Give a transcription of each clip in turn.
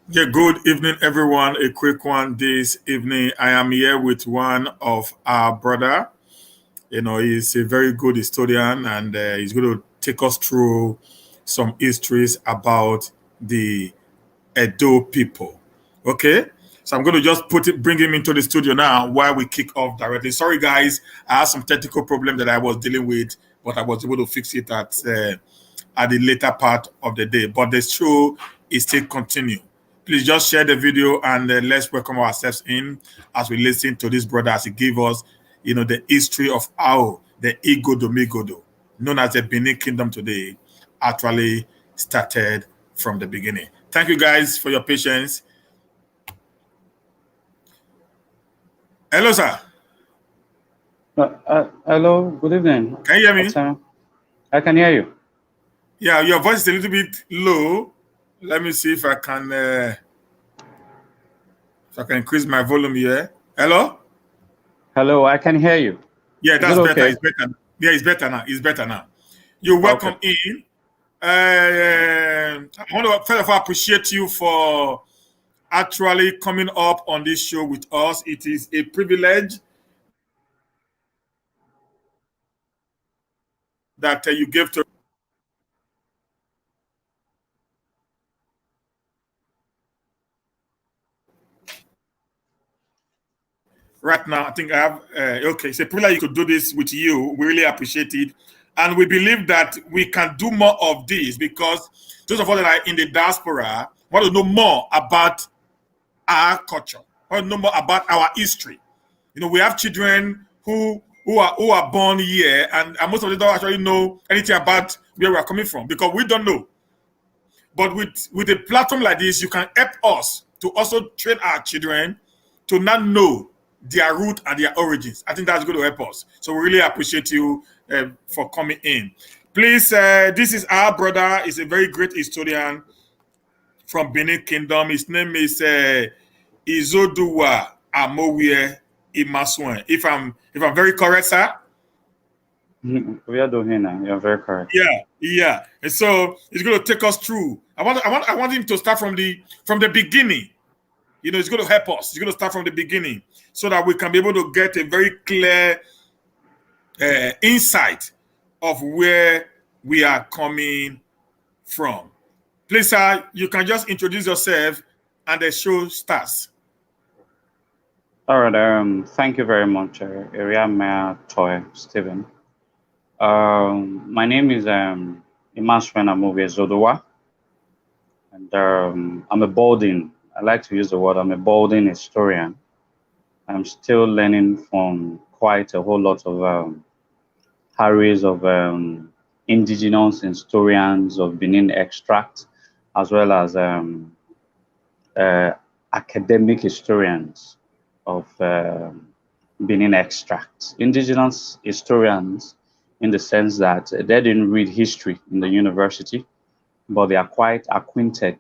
Yeah, good evening, everyone. A quick one this evening. I am here with one of our brother. He's a very good historian, and he's going to take us through some histories about the Edo people. Okay, so I'm going to just bring him into the studio now while we kick off directly. Sorry, guys, I had some technical problem that I was dealing with, but I was able to fix it at the later part of the day. But the show is still continue. Please just share the video and let's welcome ourselves in as we listen to this brother as he gave us, the history of how the Igodomigodo, known as the Benin Kingdom today, actually started from the beginning. Thank you guys for your patience. Hello, sir. Hello, good evening. Can you hear me? I can hear you. Yeah, your voice is a little bit low. Let me see if I can increase my volume here. Hello? Hello, I can hear you. Yeah, that's better. Okay? It's better. Yeah, it's better now. It's better now. You're welcome in. I want to first of all appreciate you for actually coming up on this show with us. It is a privilege that you gave to right now. I think I have, okay, it's a privilege to do this with you. We really appreciate it. And we believe that we can do more of this because those of us that are in the diaspora want to know more about our culture, want to know more about our history. We have children who are born here, and most of them don't actually know anything about where we are coming from because we don't know. But with a platform like this, you can help us to also train our children to not know their root and their origins. I think that's going to help us. So we really appreciate you for coming in. Please, this is our brother. He's a very great historian from Benin Kingdom. His name is Izoduwa Imasuen. If I'm very correct, sir. We are doing now. You're very correct. Yeah. And so he's going to take us through. I want him to start from the beginning. It's going to help us. He's going to start from the beginning so that we can be able to get a very clear insight of where we are coming from. Please, sir, you can just introduce yourself and the show starts. All right. Thank you very much, Area Mayor Toy Stephen. My name is Imasuen Izoduwa, and I'm a boarding. I like to use the word. I'm a boarding historian. I'm still learning from quite a whole lot of harries of indigenous historians of Benin extract, as well as academic historians of Benin extract. Indigenous historians, in the sense that they didn't read history in the university, but they are quite acquainted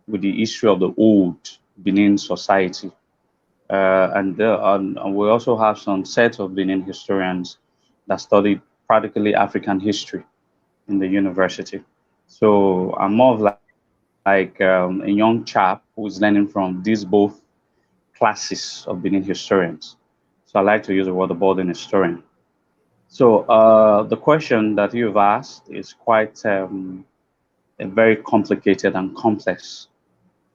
with the history of the old Benin society. And we also have some set of Benin historians that studied practically African history in the university. So I'm more of like a young chap who's learning from these both classes of Benin historians. So I like to use the word boarding historian. So the question that you've asked is quite a very complicated and complex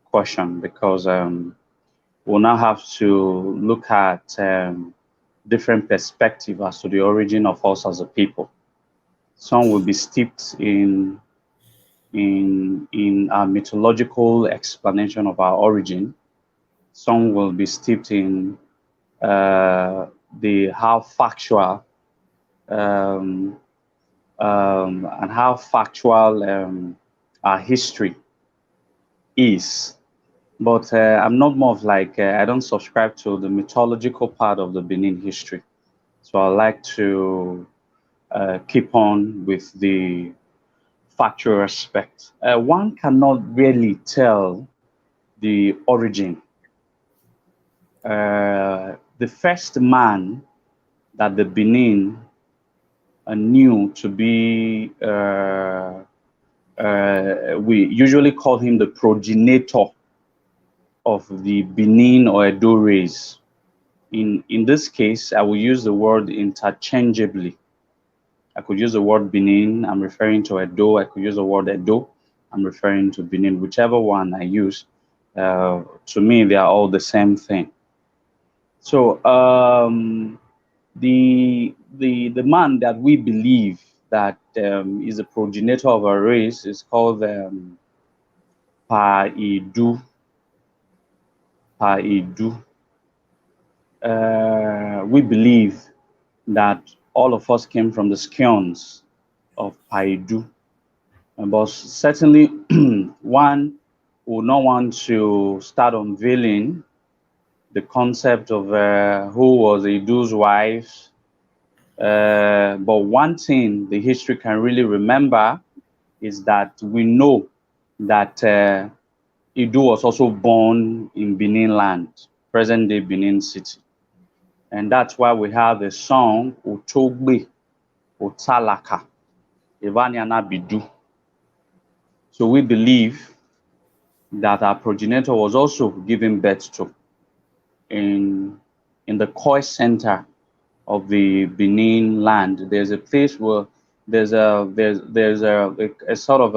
question because we'll now have to look at different perspectives as to the origin of us as a people. Some will be steeped in our mythological explanation of our origin. Some will be steeped in the how factual and how factual our history is. But I'm not more of like, I don't subscribe to the mythological part of the Benin history. So I like to keep on with the factual aspect. One cannot really tell the origin. The first man that the Benin knew to be, we usually call him the progenitor of the Benin or Edo race. In this case, I will use the word interchangeably. I could use the word Benin, I'm referring to Edo. I could use the word Edo, I'm referring to Benin. Whichever one I use, to me, they are all the same thing. So the man that we believe that is a progenitor of our race is called Paidu. Paidu. We believe that all of us came from the scions of Paidu. But certainly, one would not want to start unveiling the concept of who was Idu's wife. But one thing the history can really remember is that we know that Idu was also born in Benin land, present-day Benin City. And that's why we have a song, Otogbe, Otalaka, Evaniana Bidu. So we believe that our progenitor was also given birth to in the Koi center of the Benin land. There's a place where there's a sort of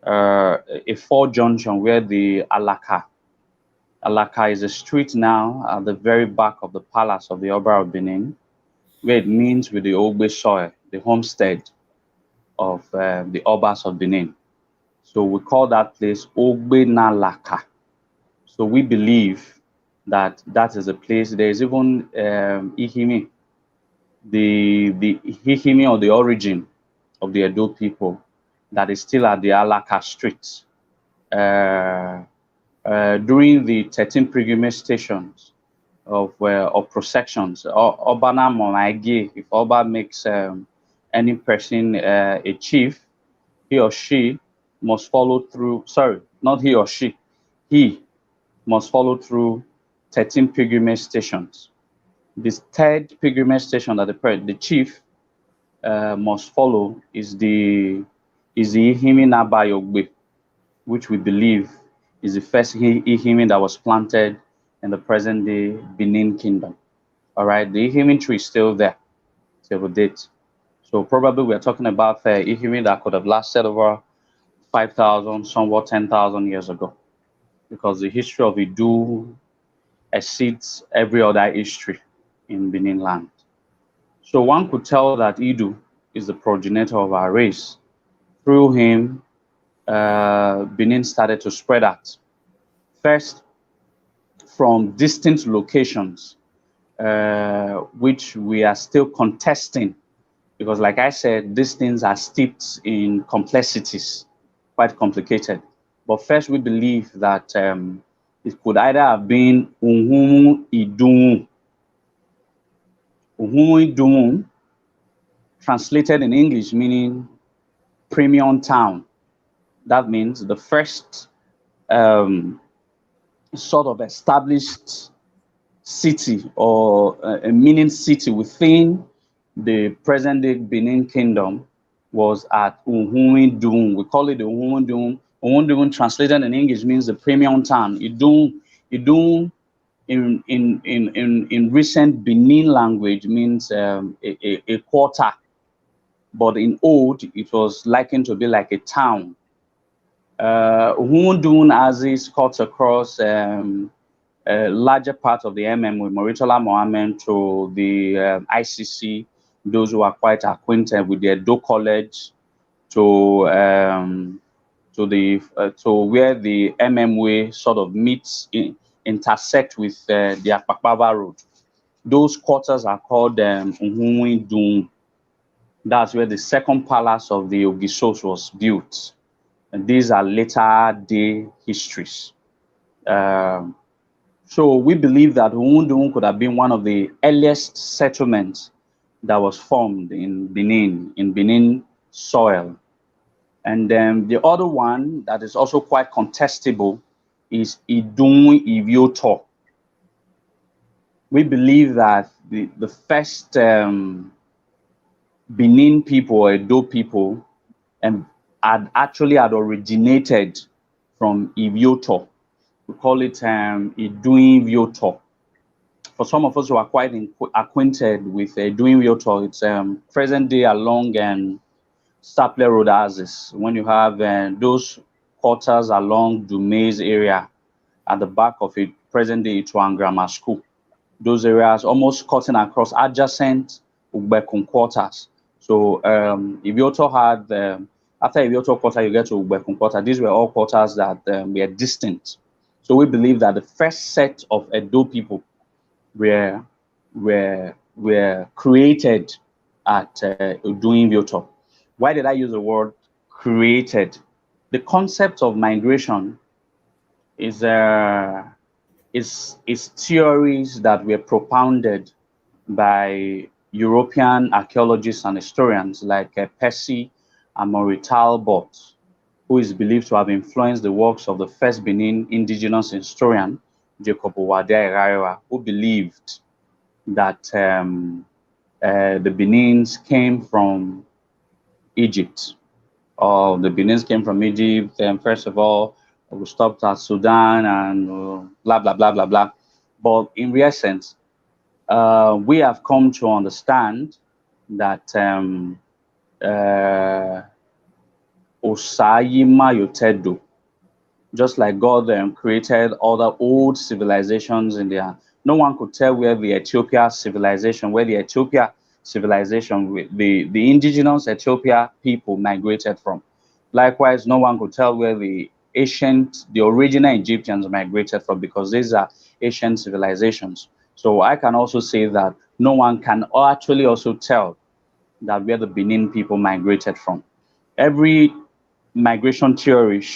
a four junction where the Alaka is a street now at the very back of the palace of the Oba of Benin, where it means with the Ogbe soil, the homestead of the Obas of Benin. So we call that place Ogbe Nalaka. So we believe that that is a place. There is even Ihimi, the Ihimi or the origin of the Edo people that is still at the Alaka street. During the 13 pilgrimage stations of processions, Obana Monaige, if Oba makes any person a chief, he or she must follow through. Sorry, not he or she. He must follow through 13 pilgrimage stations. This third pilgrimage station that the chief must follow is the Ihimi Nabayogbe, which we believe is the first Ihimi that was planted in the present day Benin Kingdom. All right, the Ihimi tree is still there till the date. So probably we're talking about the Ihimi that could have lasted over 5,000, somewhat 10,000 years ago, because the history of Idu exceeds every other history in Benin land. So one could tell that Idu is the progenitor of our race. Through him, Benin started to spread out. First, from distant locations, which we are still contesting, because like I said, these things are steeped in complexities, quite complicated. But first, we believe that it could either have been Unhumu Idun. Unhumu Idun, translated in English, meaning premium town. That means the first sort of established city or a meaning city within the present day Benin Kingdom was at Unhuidun. We call it the Unhuidun. Unhuidun translated in English means the premium town. Idun in recent Benin language means a quarter, but in old it was likened to be like a town. Hundun as it cuts across a larger part of the MM with Moritola Mohammed to the ICC, those who are quite acquainted with the Edo College, to where the MM way sort of meets intersect with the Akpakpava Road. Those quarters are called Uhunwidun. That's where the second palace of the Ogisos was built. And these are later day histories. So we believe that Uhunwidun could have been one of the earliest settlements that was formed in Benin soil. And then the other one that is also quite contestable is Idun Ivioto. We believe that the first Benin people or Edo people had originated from Ivioto. We call it Iduin Vyoto. For some of us who are quite acquainted with Iduin Vyoto, it's present day along and Stapler Road axis. When you have those quarters along Dumais area at the back of it, present day Ituan Grammar School. Those areas almost cutting across adjacent Ugbekun quarters. So Ibioto had, after Ibioto quarter, you get to Ugbekun quarter. These were all quarters that were distant. So we believe that the first set of Edo people were created at Uduin Ibioto. Why did I use the word created? The concept of migration is theories that were propounded by European archaeologists and historians like Percy and Maury Talbot, who is believed to have influenced the works of the first Benin indigenous historian, Jacob Owade Iraira, who believed that the Benins came from Egypt. Or the Benins came from Egypt, and first of all, we stopped at Sudan and blah, blah, blah, blah, blah. But in real sense, we have come to understand that Osayima Yotedo, just like God created all the old civilizations in there, no one could tell where the Ethiopia civilization, the indigenous Ethiopia people migrated from. Likewise, no one could tell where the original Egyptians migrated from, because these are ancient civilizations. So I can also say that no one can actually also tell that where the Benin people migrated from. Every migration theory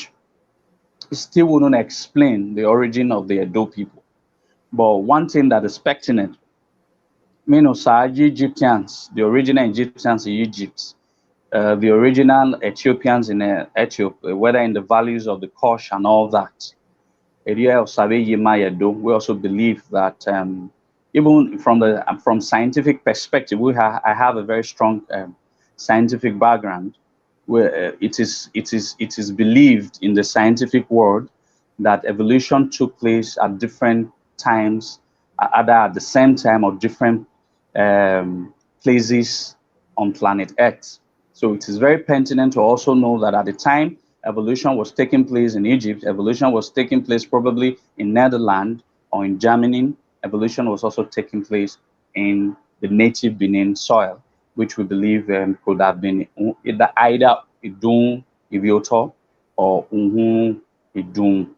still wouldn't explain the origin of the Edo people. But one thing that is pertinent, Egyptians, the original Egyptians in Egypt, the original Ethiopians in Ethiopia, whether in the valleys of the Kosh and all that, area of Sabe-Yima-Yedo, we also believe that even from scientific perspective, I have a very strong scientific background, where it is believed in the scientific world that evolution took place at different times, either at the same time or different places on planet Earth. So it is very pertinent to also know that at the time evolution was taking place in Egypt, evolution was taking place probably in Netherlands or in Germany, evolution was also taking place in the native Benin soil, which we believe could have been either Idun Ibioto or Unhun Idun,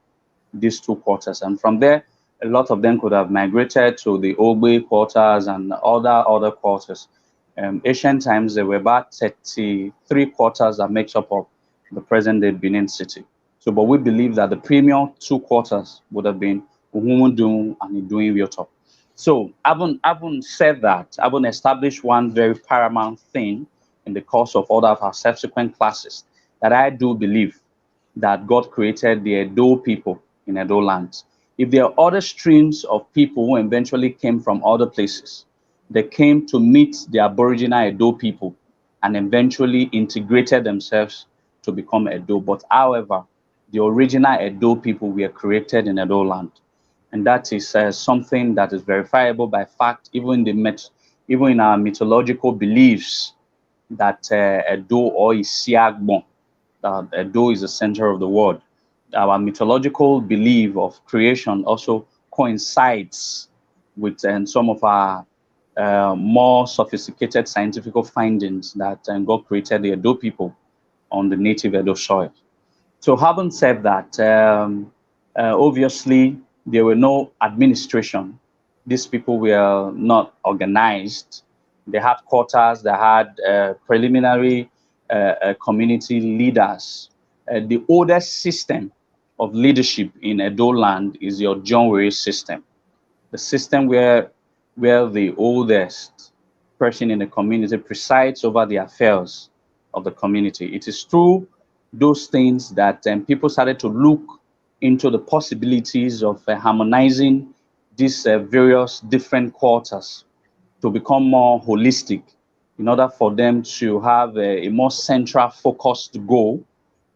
these two quarters. And from there, a lot of them could have migrated to the Ogbe quarters and other quarters. Ancient times, there were about 33 quarters that makes up of the present-day Benin city. So, but we believe that the premier two quarters would have been Uhumudun and Idun Ibioto. So, having said that, having established one very paramount thing in the course of all of our subsequent classes, that I do believe that God created the Edo people in Edo lands. If there are other streams of people who eventually came from other places, they came to meet the Aboriginal Edo people and eventually integrated themselves to become Edo. But however, the original Edo people were created in Edo land. And that is something that is verifiable by fact, even in our mythological beliefs, that Edo or Isiagbon, Edo is the center of the world. Our mythological belief of creation also coincides with some of our more sophisticated scientific findings that God created the Edo people on the native Edo soil. So having said that, obviously there were no administration. These people were not organized. They had quarters, they had preliminary community leaders. The oldest system of leadership in Edo land is your John Were system. The system where the oldest person in the community presides over the affairs of the community. It is through those things that people started to look into the possibilities of harmonizing these various different quarters to become more holistic, in order for them to have a more central focused goal,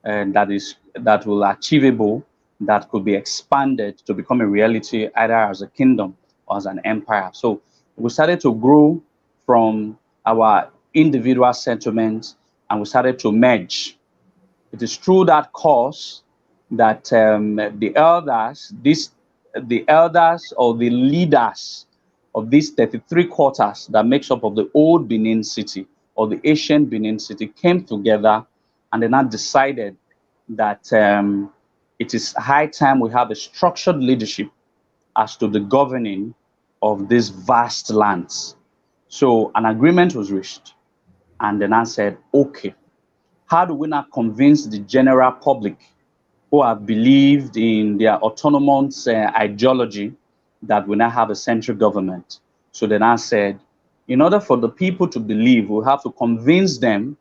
and that will achievable that could be expanded to become a reality either as a kingdom or as an empire. So we started to grow from our individual settlements and we started to merge. It is through that course that the elders or the leaders of these 33 quarters that makes up of the old Benin city or the ancient Benin city came together and they now decided that it is high time we have a structured leadership as to the governing of these vast lands. So an agreement was reached, and then I said, okay, how do we now convince the general public who have believed in their autonomous ideology that we now have a central government? So then I said, in order for the people to believe, we have to convince them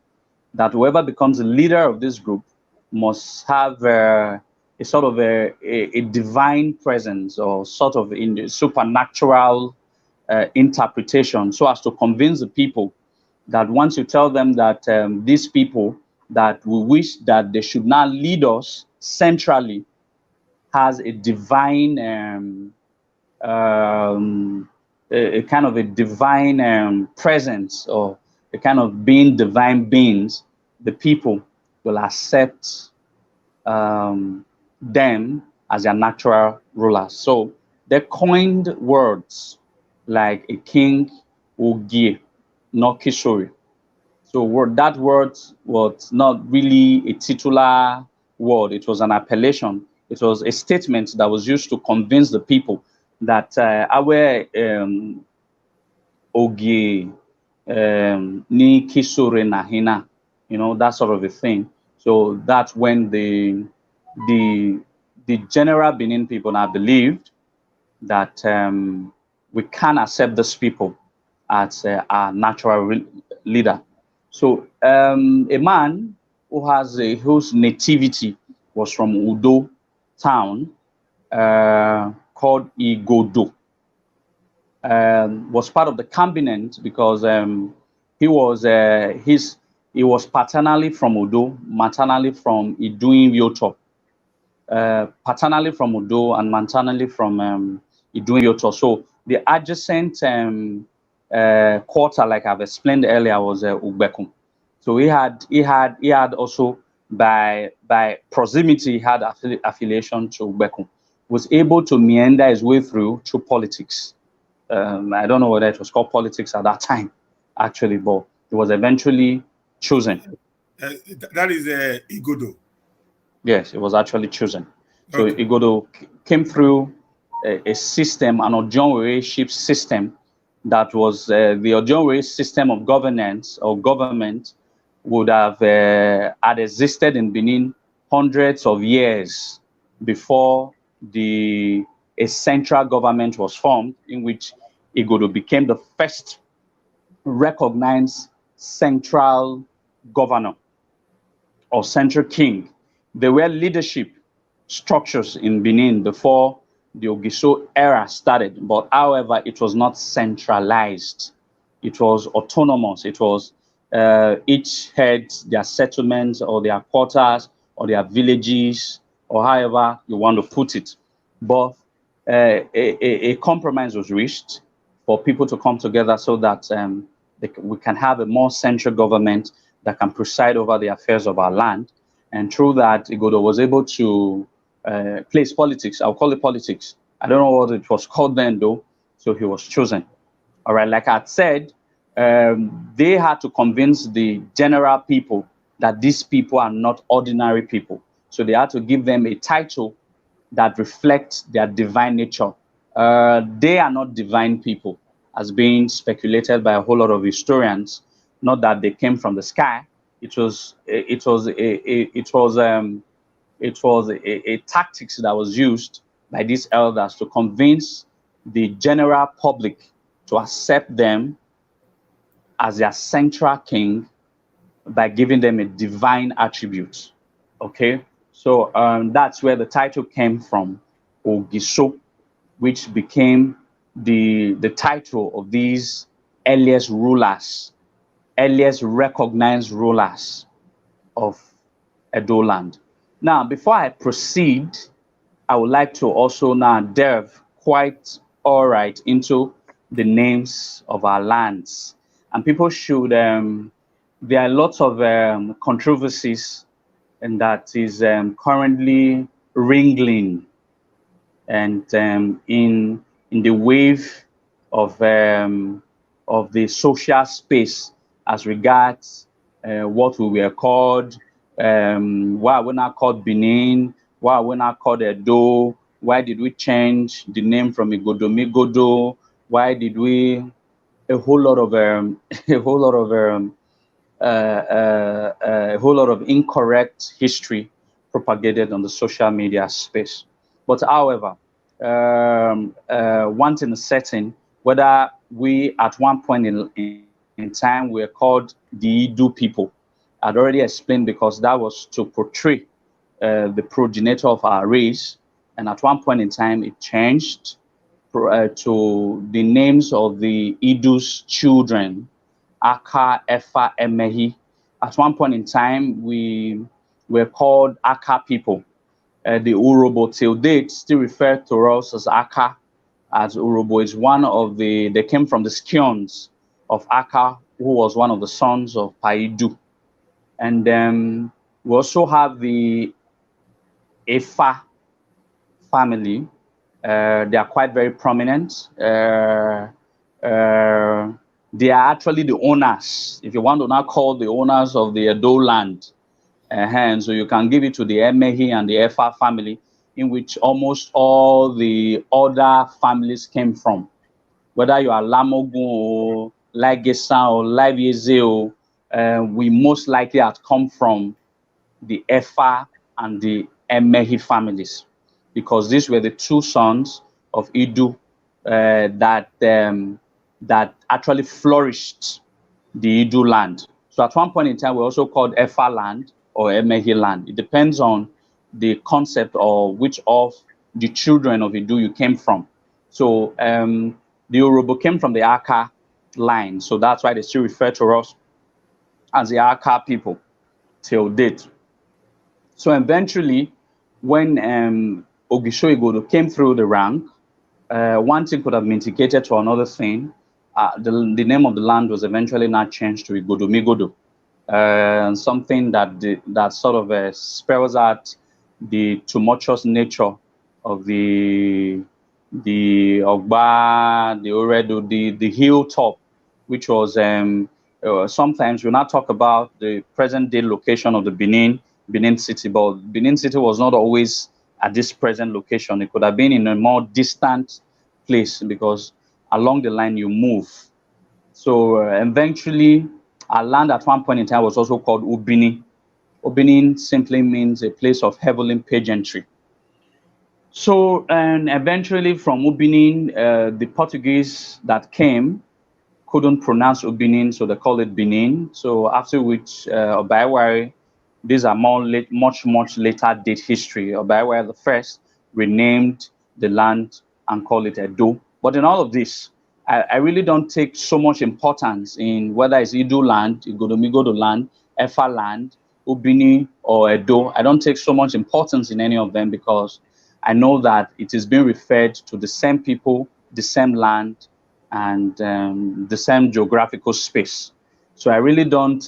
that whoever becomes the leader of this group must have a sort of a divine presence or sort of in the supernatural interpretation, so as to convince the people that once you tell them that these people that we wish that they should now lead us centrally has a divine a kind of a divine presence, or a kind of being divine beings, the people will accept them as their natural rulers. So they coined words like a king Ogie, not Kishori. So that word was not really a titular word. It was an appellation. It was a statement that was used to convince the people that our Ogie ni Kisore Nahina, that sort of a thing. So that's when the the general Benin people now believed that we can accept these people as our natural leader. So a man whose nativity was from Udo town called Igodo was part of the cabinet because he was paternally from Udo, maternally from Iduin Yoto, paternally from Udo and maternally from Iduin Yoto. So the adjacent quarter, like I've explained earlier, was Ugbekum. So he had also by proximity he had affiliation to Ugbekum. Was able to meander his way through politics. I don't know whether it was called politics at that time, actually, but it was eventually chosen. That is Igodo. Yes, it was actually chosen. So Okay. Igodo came through a system, an Ojonwere system, that was the Ojonwere system of governance or government would have had existed in Benin hundreds of years before a central government was formed, in which Igodo became the first recognized central governor or central king. There were leadership structures in Benin before the Ogiso era started, but however, it was not centralized. It was autonomous. It was each had their settlements or their quarters or their villages or however you want to put it. But a compromise was reached for people to come together so that we can have a more central government that can preside over the affairs of our land. And through that, Igodo was able to place politics. I'll call it politics. I don't know what it was called then, though. So he was chosen. All right, like I said, they had to convince the general people that these people are not ordinary people. So they had to give them a title that reflects their divine nature. They are not divine people, as being speculated by a whole lot of historians. Not that they came from the sky. It was a tactics that was used by these elders to convince the general public to accept them as their central king by giving them a divine attribute. Okay, so that's where the title came from, Ogiso, which became the title of these earliest rulers, earliest recognized rulers of Edo land. Now, before I proceed, I would like to also now delve quite all right into the names of our lands. And people should, there are lots of controversies and that is currently ringling and in the wave of the social space as regards what we were called, why we're not called Benin, why we're not called Edo, why did we change the name from Igodomigodo, why did we a whole lot of a whole lot of a whole lot of incorrect history propagated on the social media space. But however, one thing is certain, whether we at one point in time were called the Idu people, I'd already explained because that was to portray the progenitor of our race. And at one point in time, it changed to the names of the Idu's children, Aka, Efa, Emehi. At one point in time, we were called Aka people. The Urobo till date still refer to us as Aka, as Urobo is one of they came from the scions of Aka, who was one of the sons of Paidu. And we also have the Efa family. They are quite very prominent. They are actually the owners, if you want to now call the owners of the Edo land. And so you can give it to the Emehi and the Efa family, in which almost all the other families came from. Whether you are Lamogun or Lagesan or Lavieze, we most likely had come from the Efa and the Emehi families, because these were the two sons of Idu that actually flourished the Idu land. So at one point in time, we also called Efa land or Emehi land. It depends on the concept or which of the children of Idu you came from. So the Yoruba came from the Aka line, so that's why they still refer to us as the Aka people till date. So eventually, when Ogisho came through the rank, one thing could have mitigated to another thing. The name of the land was eventually not changed to Igodomigodo, something that sort of spells out the tumultuous nature of the Ogba, the Oredo, the hilltop, which was sometimes we now talk about the present day location of the Benin city, but Benin city was not always at this present location. It could have been in a more distant place because along the line you move. So eventually, our land at one point in time was also called Ubini. Ubini simply means a place of heavenly pageantry. So, and eventually from Ubinin, the Portuguese that came couldn't pronounce Ubinin, so they called it Benin. So after which, Obaiwari, these are much later date history. Obaiwari the first renamed the land and called it Edo. But in all of this, I really don't take so much importance in whether it's Idu land, Igodomigodo land, Efa land, Ubini or Edo. I don't take so much importance in any of them because I know that it is being referred to the same people, the same land, and the same geographical space. So I really don't,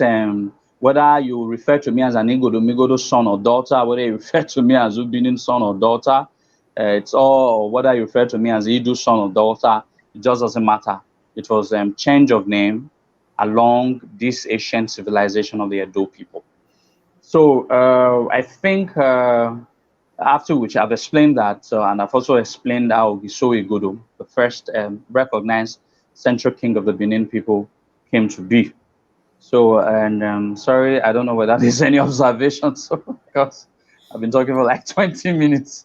whether you refer to me as an Igodomigodo son or daughter, whether you refer to me as Ubinin son or daughter, it's all, whether you refer to me as Idu son or daughter, it just doesn't matter. It was change of name along this ancient civilization of the Edo people. So I think after which I've explained that, and I've also explained how Gisho Igodo, the first recognized central king of the Benin people, came to be. So, and sorry, I don't know whether there's any observations because I've been talking for like 20 minutes.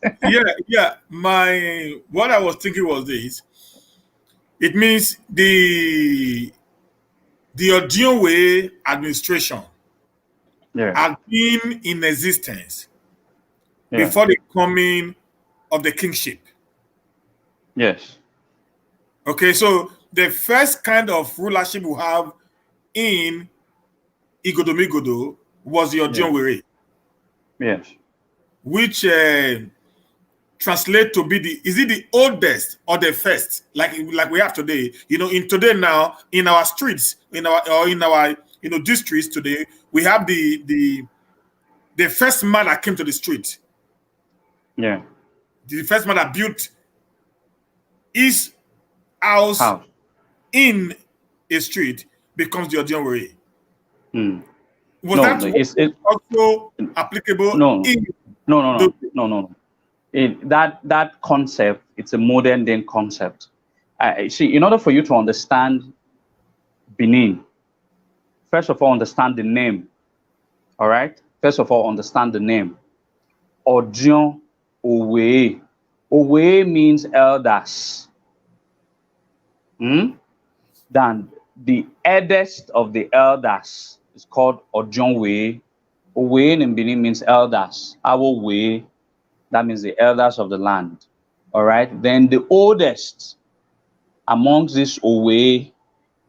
Yeah. My what I was thinking was this. It means the Odionwe administration Yeah, had been in existence yeah, before the coming of the kingship. yes, Okay, so the first kind of rulership we have in Igodomigodo was the yeah, Odionwe, yes, which translate to be is it the oldest or the first, like we have today? In today now, in our streets, in our districts today, we have the first man that came to the street. Yeah. The first man that built his house in a street becomes the Odionwere. Was No, that also applicable? No. That concept, it's a modern day concept. See, in order for you to understand Benin, first of all, understand the name. All right. First of all, understand the name. Odion Owe. Owe means elders. Then the eldest of the elders is called Odionwe. Owe in Benin means elders. Awowe, that means the elders of the land. All right. Then the oldest amongst this Owe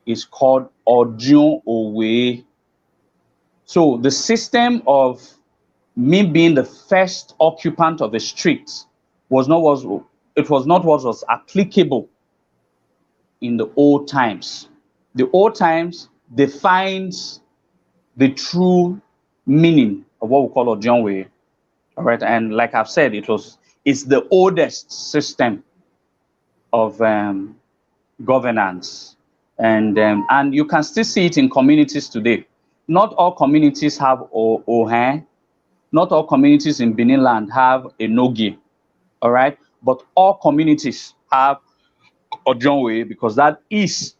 is called Odion Owe. So the system of me being the first occupant of a street was not what was applicable in the old times. The old times defines the true meaning of what we call Odionwe. All right, and like I've said, it's the oldest system of governance, and you can still see it in communities today. Not all communities have Ohen. Not all communities in Benin land have a Nogi. All right, but all communities have Odionwe because that is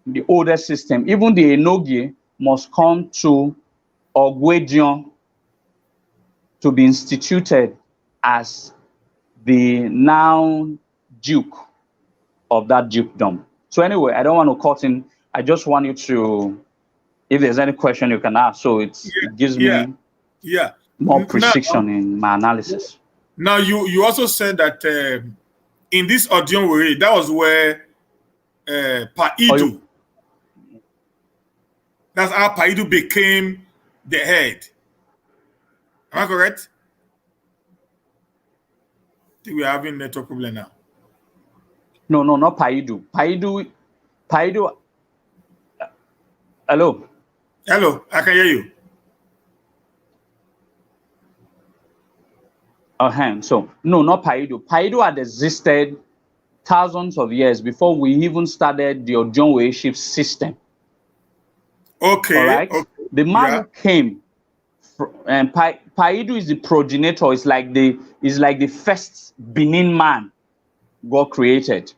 the oldest system. Even the Enogi must come to Ogwedion to be instituted as the now duke of that dukedom. So anyway, I don't want to cut in. I just want you to, if there's any question you can ask, so it gives me more precision in my analysis. Now, you also said that in this Odionwere, that was where Paidu, that's how Paidu became the head. Am I correct? I think we're having network problem now. No, not Paidu. Paidu. Hello. Hello, I can hear you. So no, not Paidu. Paidu had existed thousands of years before we even started the Odionwe system. Okay. All right. Okay. The man who came, and Paidu is the progenitor. It's like the first Benin man God created.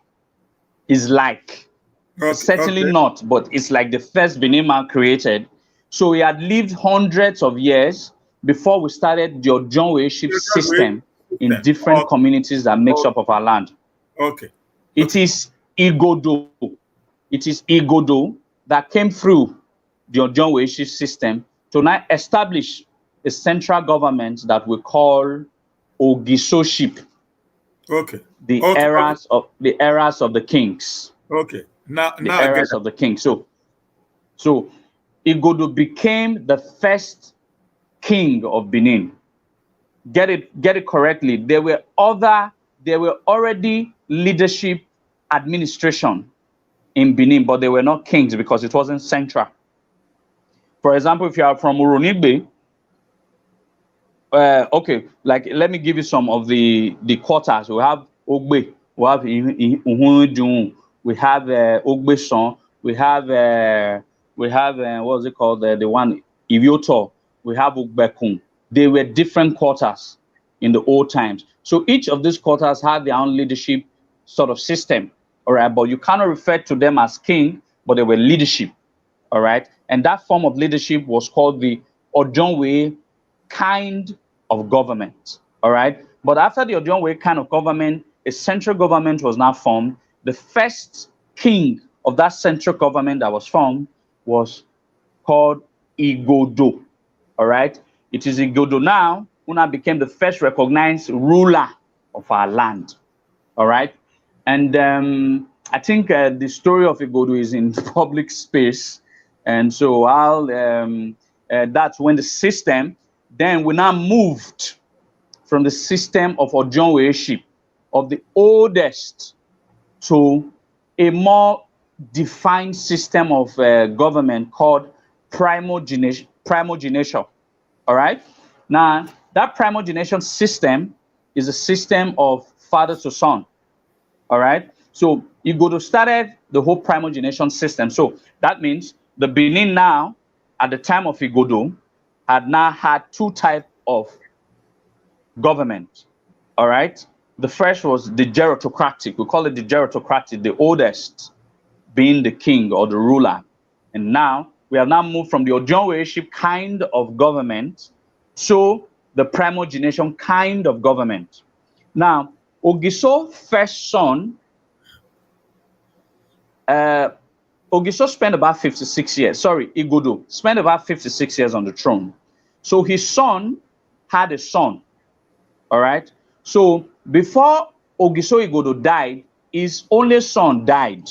Certainly not, but it's like the first Benin man created. So he had lived hundreds of years before we started the Odionwe system in different communities that makes up of our land. Okay. It is Igodo. It is Igodo that came through the Odionwe system to now establish a central government that we call Ogisoship. Okay. The eras of the kings. Okay. Now eras of the kings. So Igodo became the first king of Benin. Get it correctly. There were already leadership administration in Benin, but they were not kings because it wasn't central. For example, if you are from Uronigbe, okay, like let me give you some of the quarters. We have Ogbe, we have Uhunjun, we have Ogbeson, we have what's it called, the one Ivioto, we have Ugbekun. They were different quarters in the old times. So each of these quarters had their own leadership sort of system. All right, but you cannot refer to them as king, but they were leadership. All right, and that form of leadership was called the Odionwe kind of government. All right, but after the Odionwe kind of government, a central government was now formed. The first king of that central government that was formed was called Igodo. All right, it is Igodo now who now became the first recognized ruler of our land. All right, and I think the story of Igodo is in public space, and so that's when the system then we now moved from the system of rulership, of the oldest, to a more defined system of government called primogenation. All right. Now, that primogenation system is a system of father to son. All right. So Igodo started the whole primogenation system. So that means the Benin now, at the time of Igodo, had now had two types of government. All right. The first was the gerontocratic. We call it the gerontocratic, the oldest being the king or the ruler. And now we have now moved from the Ojonweship kind of government to the primogenation kind of government. Now, Ogiso's first son, Ogiso spent about 56 years. Sorry, Igodo spent about 56 years on the throne. So his son had a son. All right. So before Ogiso Igodo died, his only son died.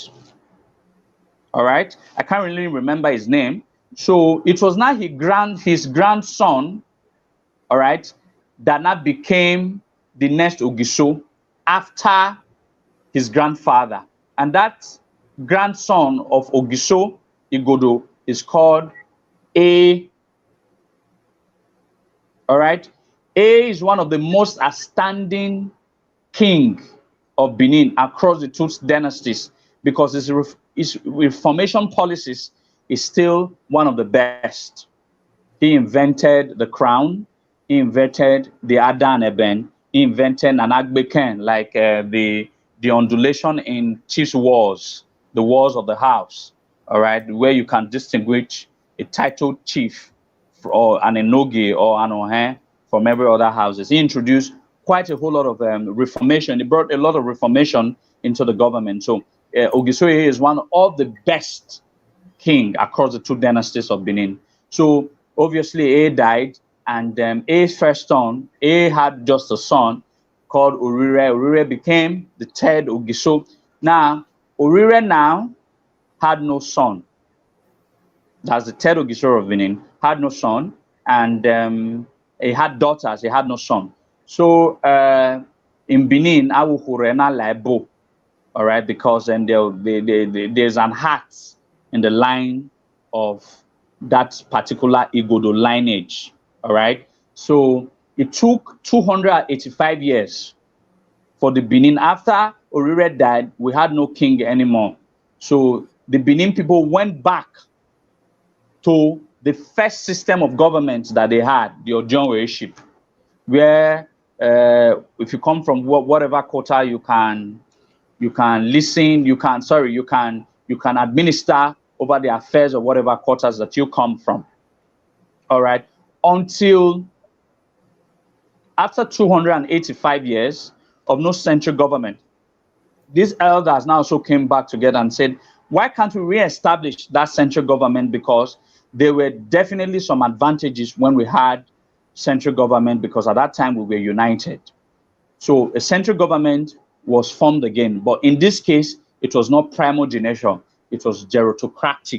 All right. I can't really remember his name. So it was not his grandson, all right, that now became the next Ogiso after his grandfather. And that grandson of Ogiso Igodo is called A. All right. A is one of the most outstanding king of Benin across the two dynasties because his reformation policies is still one of the best. He invented the crown, he invented the Ardan Eben, he invented an Agbeken, like the undulation in chief's walls, the walls of the house, all right, where you can distinguish a titled chief or an enoge or an ohe from every other houses. He introduced quite a whole lot of reformation. He brought a lot of reformation into the government. So Ogisoye is one of the best king across the two dynasties of Benin. So obviously A died, and A's first son, A had just a son called Orire. Orire became the third Ogiso. Now, Orire now had no son. That's the third Ogiso of Benin, had no son, and he had daughters, he had no son. So in Benin, Awuhurena Laibo, all right, because then there's an heart in the line of that particular Igodo lineage, all right? So it took 285 years for the Benin. After Orire died, we had no king anymore. So the Benin people went back to the first system of government that they had, the Ojonweship, where if you come from whatever quarter, you can listen, you can administer over the affairs of whatever quarters that you come from. All right. Until after 285 years of no central government, these elders now also came back together and said, why can't we re-establish that central government? Because there were definitely some advantages when we had central government, because at that time we were united. So a central government was formed again, but in this case, it was not primogenation, it was gerontocracy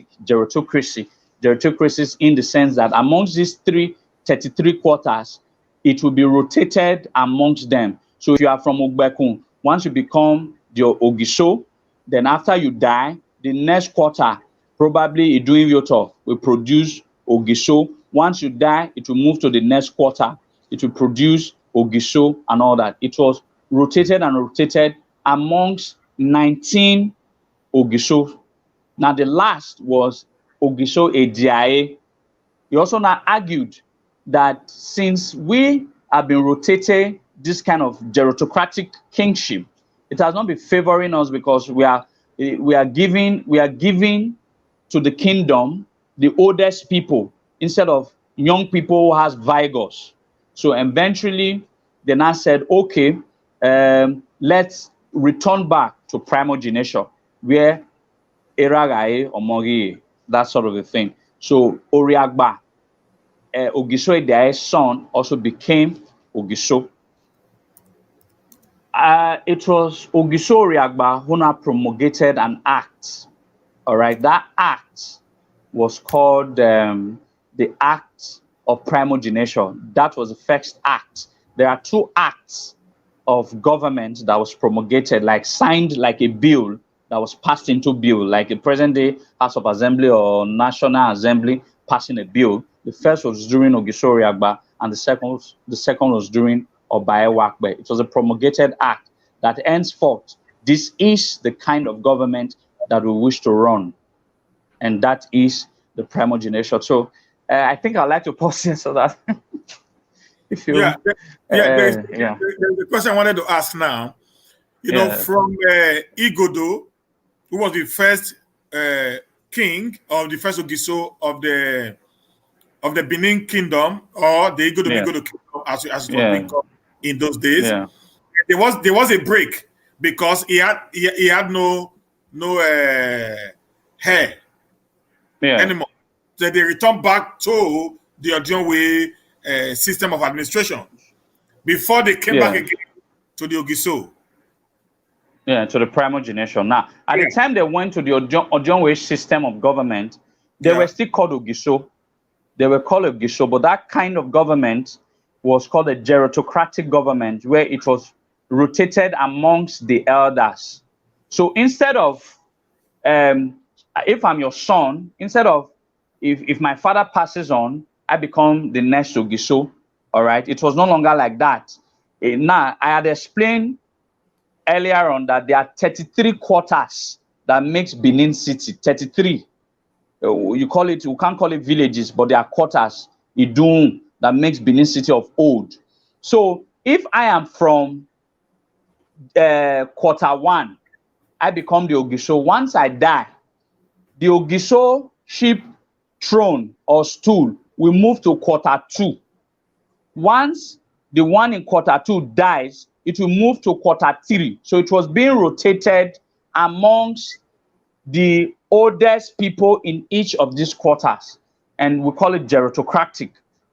in the sense that amongst these 33 quarters, it will be rotated amongst them. So if you are from Ogbekun, once you become the Ogiso, then after you die, the next quarter, probably Idunyoto will produce Ogiso. Once you die, it will move to the next quarter. It will produce Ogiso and all that. It was rotated and rotated amongst 19 Ogiso. Now the last was Ogiso Ediaye. He also now argued that since we have been rotating this kind of gerontocratic kingship, it has not been favoring us because we are giving to the kingdom the oldest people instead of young people who has vigors. So eventually they now said, okay, let's return back to primogenation, where Eragaye or Mogi, that sort of a thing. So Oriagba, Ogiso Ediaye's son, also became Ogiso. It was Ogiso Oriagba who now promulgated an act. All right, that act was called the Act of Primogenation. That was the first act there are two acts of government that was promulgated, like signed like a bill that was passed into bill, like a present day House of Assembly or National Assembly passing a bill. The first was during Ogisori Agba, and the second was during Obaewa Akbe. It was a promulgated act that henceforth, this is the kind of government that we wish to run, and that is the Primogenation. So I think I'd like to pause here so that if you there's the question I wanted to ask now. You know, from Igodo, who was the first king of the first Ogiso of the Benin Kingdom, or the Igodo Kingdom, as it was being called in those days. There was a break because he had no hair anymore. So they returned back to the Ojonwe system of administration before they came back again to the Ogiso. Yeah, to the Primogenation. Now, at the time they went to the Ojonwe system of government, they were still called Ogiso. They were called Ogiso, but that kind of government was called a gerontocratic government, where it was rotated amongst the elders. So instead of, if I'm your son, instead of, if my father passes on, I become the next Ogiso, all right? It was no longer like that. Now, I had explained earlier on that there are 33 quarters that makes Benin City, 33. You can't call it villages, but they are quarters, Idun, that makes Benin City of old. So if I am from quarter one, I become the Ogiso. Once I die, the Ogiso ship throne or stool will move to quarter two. Once the one in quarter two dies, it will move to quarter three. So it was being rotated amongst the oldest people in each of these quarters, and we call it gerontocratic.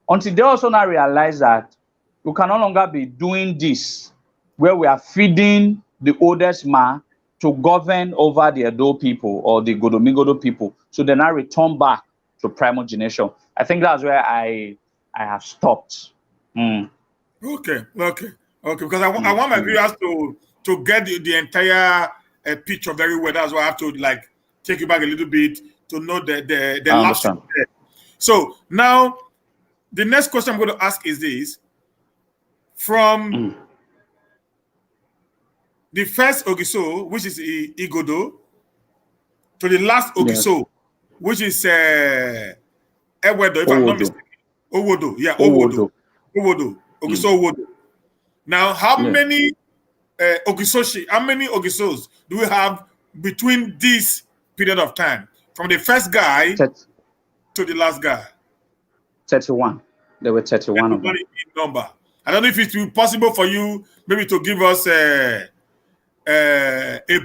Until they also now realize that we can no longer be doing this, where we are feeding the oldest man to govern over the Edo people or the Godomigodo people. So they now return back to Primogenation. I think that's where I have stopped. Okay. Because I want my viewers to get the entire picture very well. That's why I have to take you back a little bit to know the last. So now the next question I'm going to ask is this: from the first Ogiso, which is Igodo, to the last Ogiso, which is Ewedo, if I'm not mistaken. Owodo, Owodo. Ogiso Owodo. Now, how many Ogisos do we have between this period of time, from the first guy to the last guy? 31. There were 31 of them. In number. I don't know if it will be possible for you maybe to give us a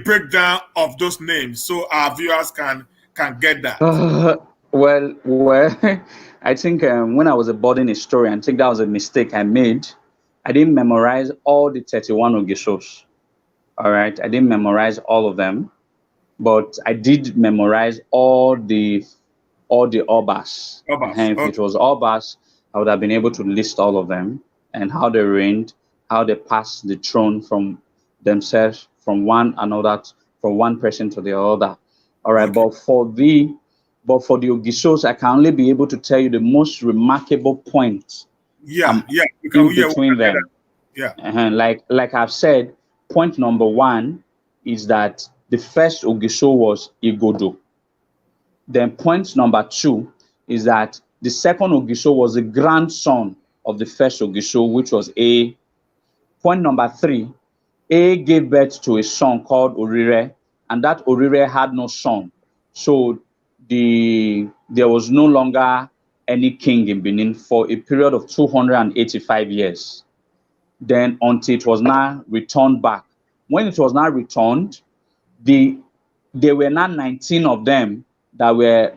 breakdown of those names so our viewers can get that. Well, I think when I was a boarding historian, I think that was a mistake I made. I didn't memorize all the 31 Ogisos. All right, I didn't memorize all of them, but I did memorize all the Obas. If it was Obas, I would have been able to list all of them and how they reigned, how they passed the throne from themselves, from one person to the other. All right, but for the Ogisos, I can only be able to tell you the most remarkable point. Between them. Like I've said, point number one is that the first Ogiso was Igodo. Then point number two is that the second Ogiso was the grandson of the first Ogiso, which was A. Point number three, A gave birth to a son called Orire, and that Orire had no son. So there was no longer any king in Benin for a period of 285 years. Then until it was now returned back. When it was now returned, there were now 19 of them that were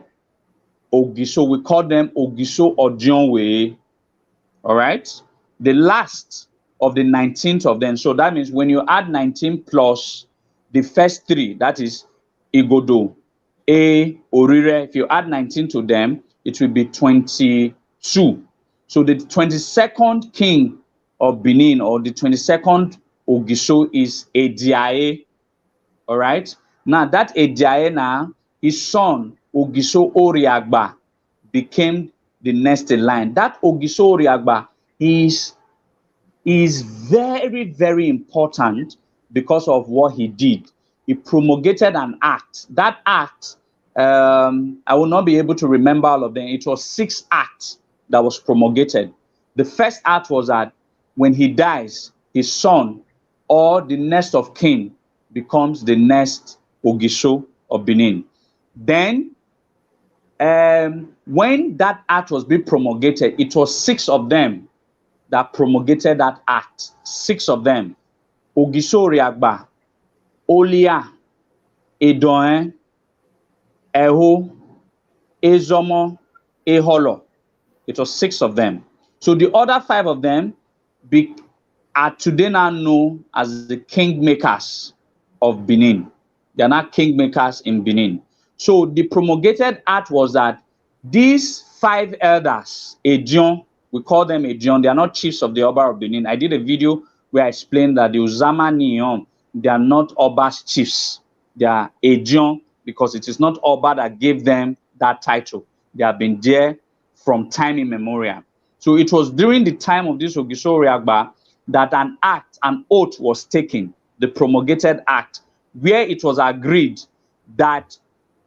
Ogiso. We call them Ogiso Ojonwe. All right? The last of the 19th of them. So that means when you add 19 plus the first three, that is Igodo, A, Orire, if you add 19 to them, it will be 22. So the 22nd king of Benin, or the 22nd Ogisho, is Ediaye. All right. Now that Ediaye now, his son Ogisho Oriagba became the next in line. That Ogisho Oriagba is very, very important because of what he did. He promulgated an act. That act, I will not be able to remember all of them. It was 6 acts that was promulgated. The first act was that when he dies, his son or the next of kin becomes the next Ogisho of Benin. Then, when that act was being promulgated, it was 6 of them that promulgated that act. 6 of them. Ogisho Oriagba, Olia, Edoen, Eho, Ezomo, Eholo. It was 6 of them. So the other 5 of them are today now known as the kingmakers of Benin. They are not kingmakers in Benin. So the promulgated act was that these 5 elders, Edion, we call them Edion, they are not chiefs of the Oba of Benin. I did a video where I explained that the Uzama Niyon, they are not Oba's chiefs. They are Edion because it is not Oba that gave them that title. They have been there from time immemorial. So it was during the time of this Ogisho Oriagba that an oath was taken, the promulgated act, where it was agreed that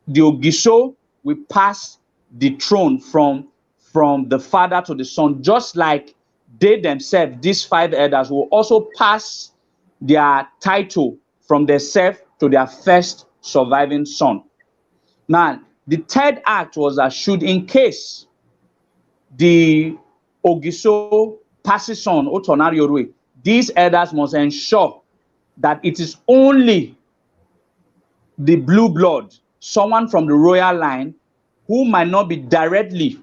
the Ogisho will pass the throne from the father to the son, just like they themselves, these 5 elders, will also pass their title from themselves to their first surviving son. Now, the third act was that should in case the Ogisho passes on Otonariorwe, these elders must ensure that it is only the blue blood, someone from the royal line, who might not be directly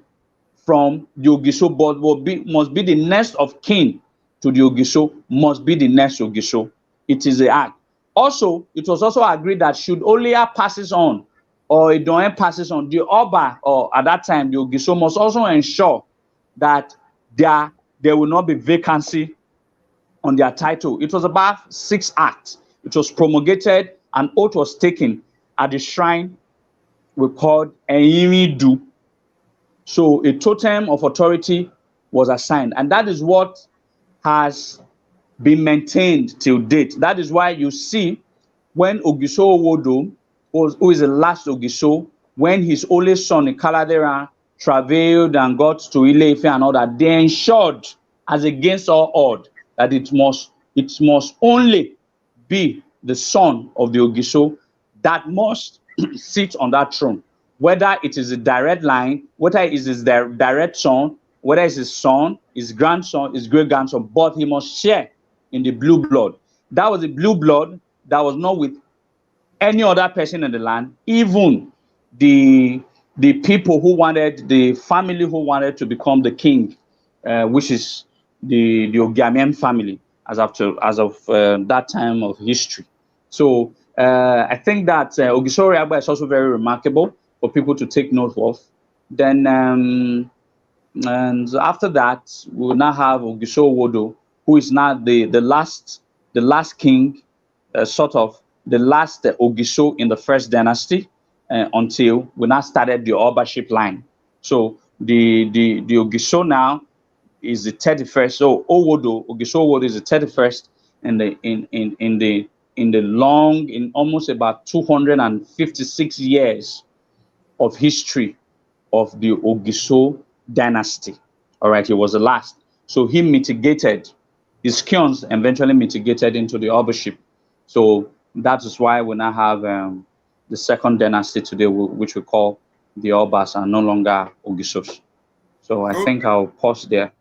from the Ogisho, but must be the next of kin to the Ogisho, must be the next Ogisho. It is the act. Also, it was also agreed that should Olia passes on or Edoen passes on, the Oba, or at that time, the Ogisho, must also ensure that there will not be vacancy on their title. It was about 6 acts. It was promulgated, an oath was taken at the shrine we called Enyimidu. So a totem of authority was assigned, and that is what has been maintained till date. That is why you see when Ogisho Owodo, who is the last Ogisho, when his only son Ikaladera travailed and got to Ile-Ife and all that, they ensured, as against all odds, that it must only be the son of the Ogisho that must sit on that throne. Whether it is a direct line, whether it is his direct son, whether it's his son, his grandson, his great-grandson, but he must share in the blue blood. That was the blue blood that was not with any other person in the land, even the people who wanted, the family who wanted to become the king, which is the Ogiamian family as of that time of history. So I think that Ogisho Oriagba is also very remarkable for people to take note of. Then and after that, we will now have Ogisho Owodo, who is now the last king, sort of the last Ogisho in the first dynasty, until we now started the Obaship line. So the Ogisho now is the 31st. So Ogisho Owodo is the 31st in almost about 256 years of history of the Ogisho dynasty. All right, he was the last. So he mitigated, his scions eventually mitigated into the Obaship. So that is why we now have the second dynasty today, which we call the Obas, are no longer Ogishos. So I think I'll pause there.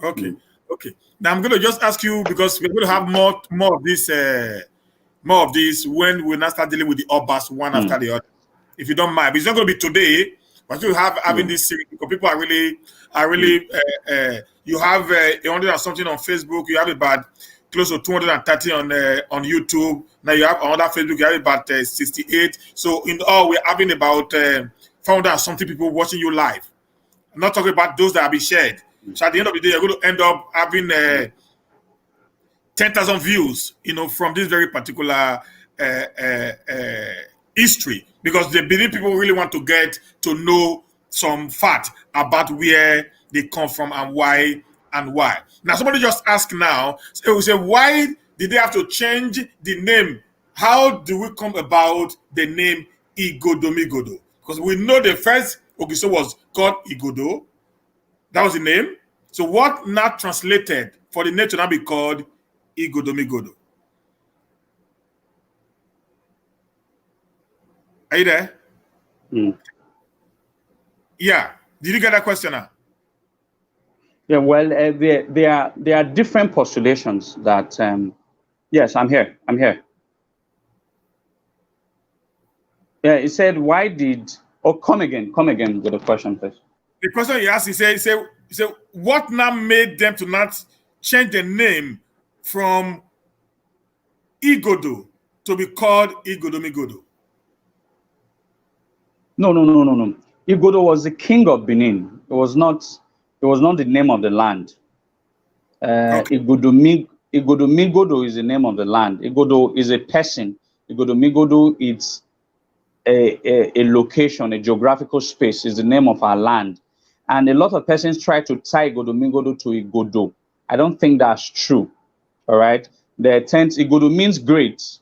Okay. Okay. Now I'm going to just ask you, because we're going to have more of this when we now start dealing with the Obas one after the other, if you don't mind. But it's not going to be today, but we'll having this series because people are really you have 100 and something on Facebook, you have about close to 230 on YouTube. Now you have on other Facebook, you have about 68. So in all, we're having about 400 and something people watching you live. I'm not talking about those that have been shared. So at the end of the day, you're going to end up having 10,000 views, from this very particular history, because the Benin people really want to get to know some fact about where they come from and why and why. Now, somebody just asked now, so we say, why did they have to change the name? How do we come about the name Igodomigodo? Because we know the first Ogiso was called Igodo. That was the name. So what now translated for the name to now be called Igodomigodo? Are you there? Yeah. Did you get that question now? Yeah, well, there are different postulations that, yes, I'm here. Yeah, he said, why did, come again with the question, please. The question he asked, he said, what now made them to not change the name from Igodo to be called Igodomigodo? No. Igodo was the king of Benin. It was not the name of the land. Okay. Igodomigodo is the name of the land. Igodo is a person. Igodomigodo is a location, a geographical space, is the name of our land. And a lot of persons try to tie Igodomigodo to Igodo. I don't think that's true. All right. Igodo means great.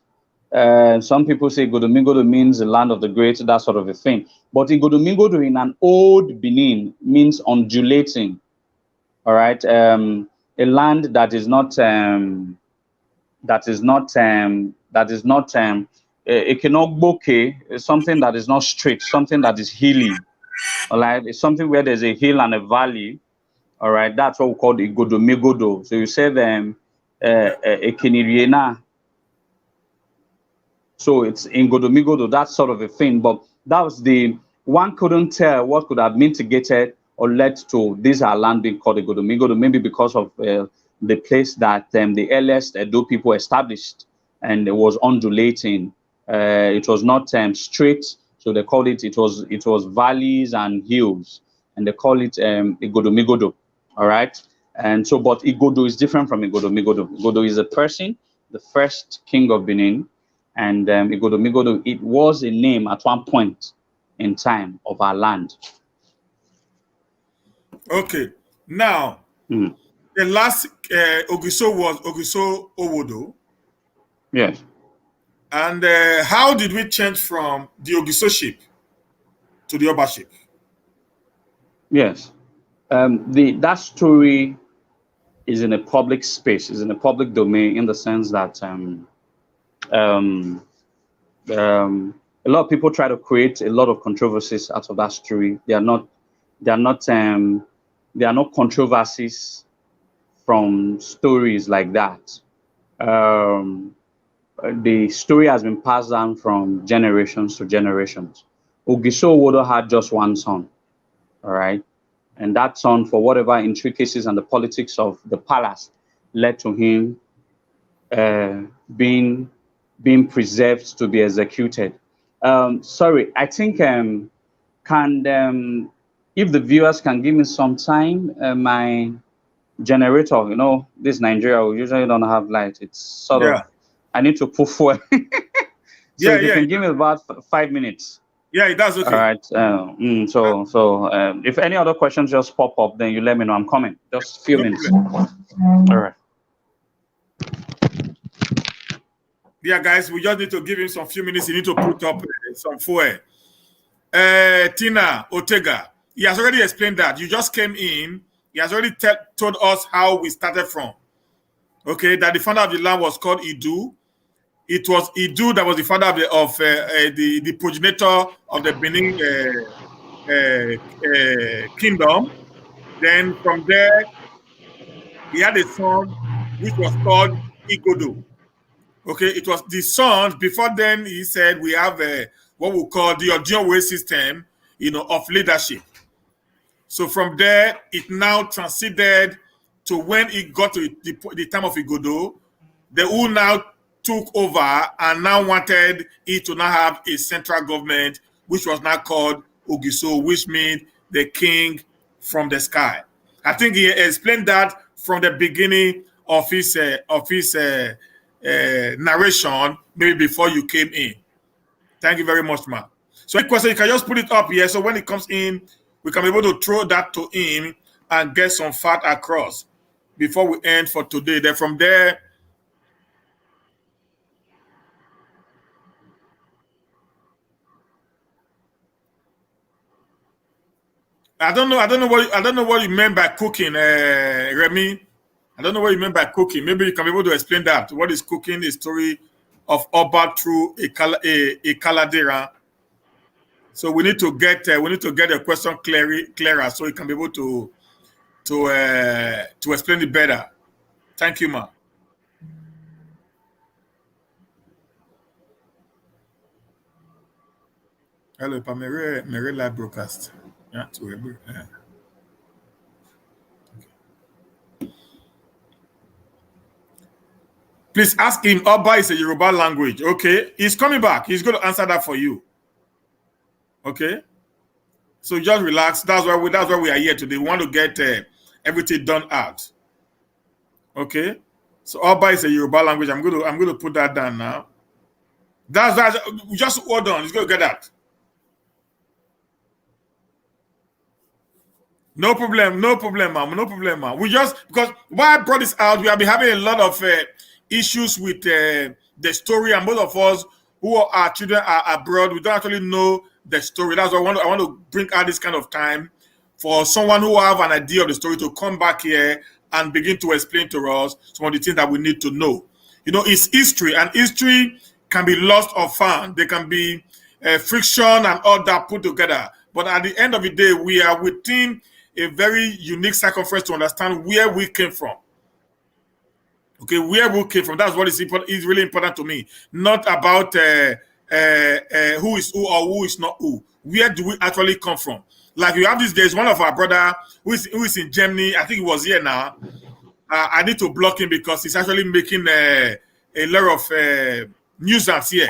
Some people say Igodomigodo means the land of the great, that sort of a thing. But Igodomigodo in an old Benin means undulating. All right. A land that is not is something that is not straight, something that is hilly. All right. It's something where there's a hill and a valley. All right. That's what we call the Igodomigodo. So you say Ekeniriena. So it's Igodomigodo, that sort of a thing. But that was one couldn't tell what could have mitigated or led to this our land being called Igodomigodo, maybe because of the place that the earliest Edo people established, and it was undulating. It was not straight, so they called it was valleys and hills, and they call it Igodomigodo. All right. And so, but Igodo is different from Igodomigodo. Igodo is a person, the first king of Benin. And Igodomigodo, it was a name at one point in time of our land. Okay. Now, the last Ogiso was Ogiso Owodo. Yes. And how did we change from the Ogisoship to the Obaship? Yes. That story is in a public space, is in a public domain, in the sense that a lot of people try to create a lot of controversies out of that story. They are not controversies from stories like that. The story has been passed down from generations to generations. Ogiso Owodo had just one son, all right? And that son, for whatever intricacies and the politics of the palace, led to him being preserved to be executed. Sorry, I think if the viewers can give me some time, my generator, this Nigeria, we usually don't have light. It's sort of, I need to put fuel. So if you can give me about 5 minutes. Yeah, that's okay. All right. If any other questions just pop up, then you let me know. I'm coming. Just a few minutes. All right. Yeah, guys, we just need to give him some few minutes. You need to put up some fuel. Tina Otega, he has already explained that. You just came in. He has already told us how we started from. Okay, that the founder of the land was called Idu. It was Idu that was the founder of the progenitor of the Benin kingdom. Then from there, he had a son which was called Igodo. Okay, it was the sons. Before then, he said we have what we call the Odion system, of leadership. So from there, it now transited to when it got to the time of Igodo, the who now took over and now wanted it to now have a central government, which was now called Ogiso, which means the king from the sky. I think he explained that from the beginning of his narration maybe before you came in. Thank you very much, ma. So any question, you can just put it up here. So when it comes in, we can be able to throw that to him and get some fact across before we end for today. Then from there, I don't know what you meant by cooking, Remy. I don't know what you meant by cooking. Maybe you can be able to explain that. What is cooking? The story of Oba through a Caladera. So we need to get the question clearer, so you can be able to explain it better. Thank you, ma. Hello, pa mere live broadcast. Yeah, yeah. Please ask him. Oba is a Yoruba language. Okay, he's coming back. He's going to answer that for you. Okay, so just relax. That's why we are here today. We want to get everything done out. Okay, so Oba is a Yoruba language. I'm going to put that down now. That's just hold on. He's going to get that. No problem, ma'am. No problem, ma'am. We just, because why I brought this out, we have been having a lot of issues with the story, and most of us who are our children are abroad, we don't actually know the story. That's why I want to bring out this kind of time for someone who have an idea of the story to come back here and begin to explain to us some of the things that we need to know. You know, it's history, and history can be lost or found. There can be friction and all that put together. But at the end of the day, we are within a very unique circumference to understand where we came from. Okay, where we came from. That's what is really important to me. Not about who is who or who is not who. Where do we actually come from? Like you have these days, one of our brother who is in Germany, I think he was here now. I need to block him because he's actually making a lot of nuisance here.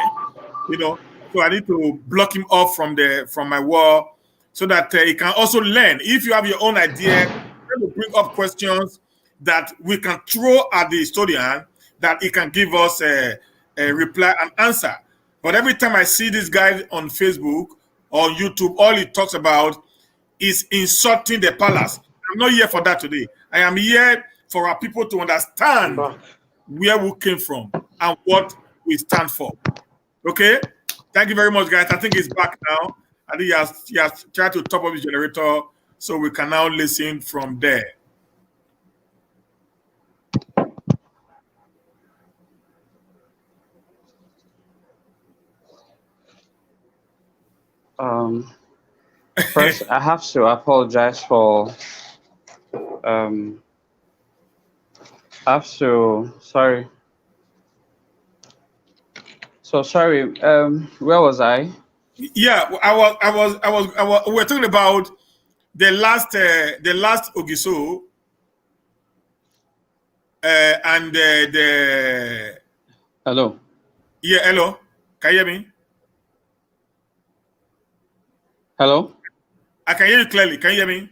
You know, so I need to block him off from my wall so that he can also learn. If you have your own idea, try to bring up questions that we can throw at the historian that he can give us a reply and answer. But every time I see this guy on Facebook or YouTube, all he talks about is insulting the palace. I'm not here for that today. I am here for our people to understand where we came from and what we stand for. Okay? Thank you very much, guys. I think he's back now. I think he has tried to top up his generator, so we can now listen from there. First, I have to apologize for. Sorry. So sorry. Where was I? Yeah, we're talking about the last Ogiso and the. Hello. Yeah, hello. Can you hear me? Hello. I can hear you clearly. Can you hear me?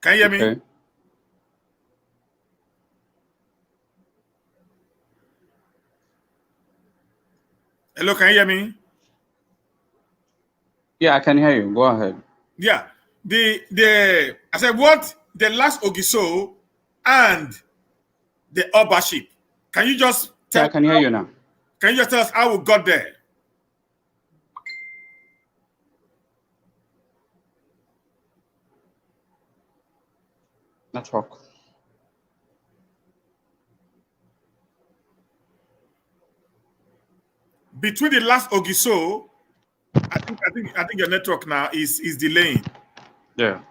Can you hear me? Okay. Hello, can you hear me? Yeah, I can hear you. Go ahead. Yeah. I said what the last Ogiso and the Obaship. Can you just tell Yeah, I can hear you now. Can you just tell us how we got there? Network. Between the last Ogiso, I think your network now is delaying. Yeah.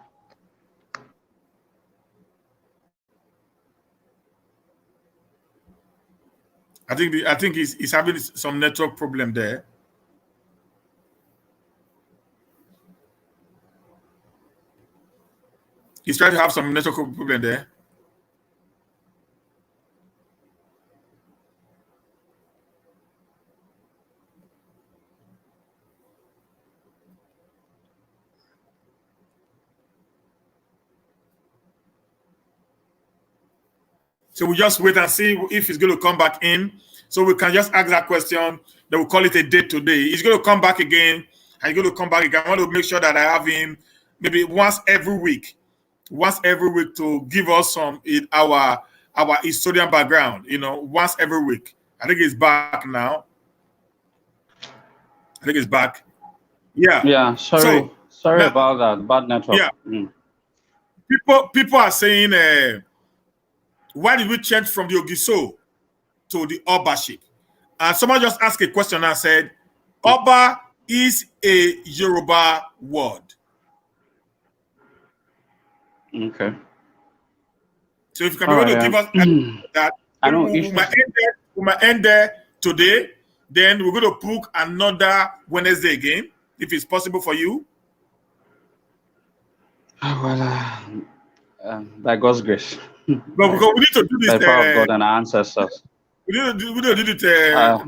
I think he's having some network problem there. He's trying to have some network problem there. So we just wait and see if he's going to come back in. So we can just ask that question. They will call it a day today. He's going to come back again. I'm going to come back again. I want to make sure that I have him maybe once every week to give us our historian background. Once every week. I think he's back now. I think he's back. Yeah. Yeah. Sorry. So Sorry now, about that. Bad network. yeah. People are saying, why did we change from the Ogiso to the Obaship? And someone just asked a question and said, Oba is a Yoruba word. Okay. So if you can be able to give us that, I know we might end there today. Then we're going to book another Wednesday again, if it's possible for you. Well, by God's grace. But because we need to do this. By the power of God and our ancestors. We need to do it,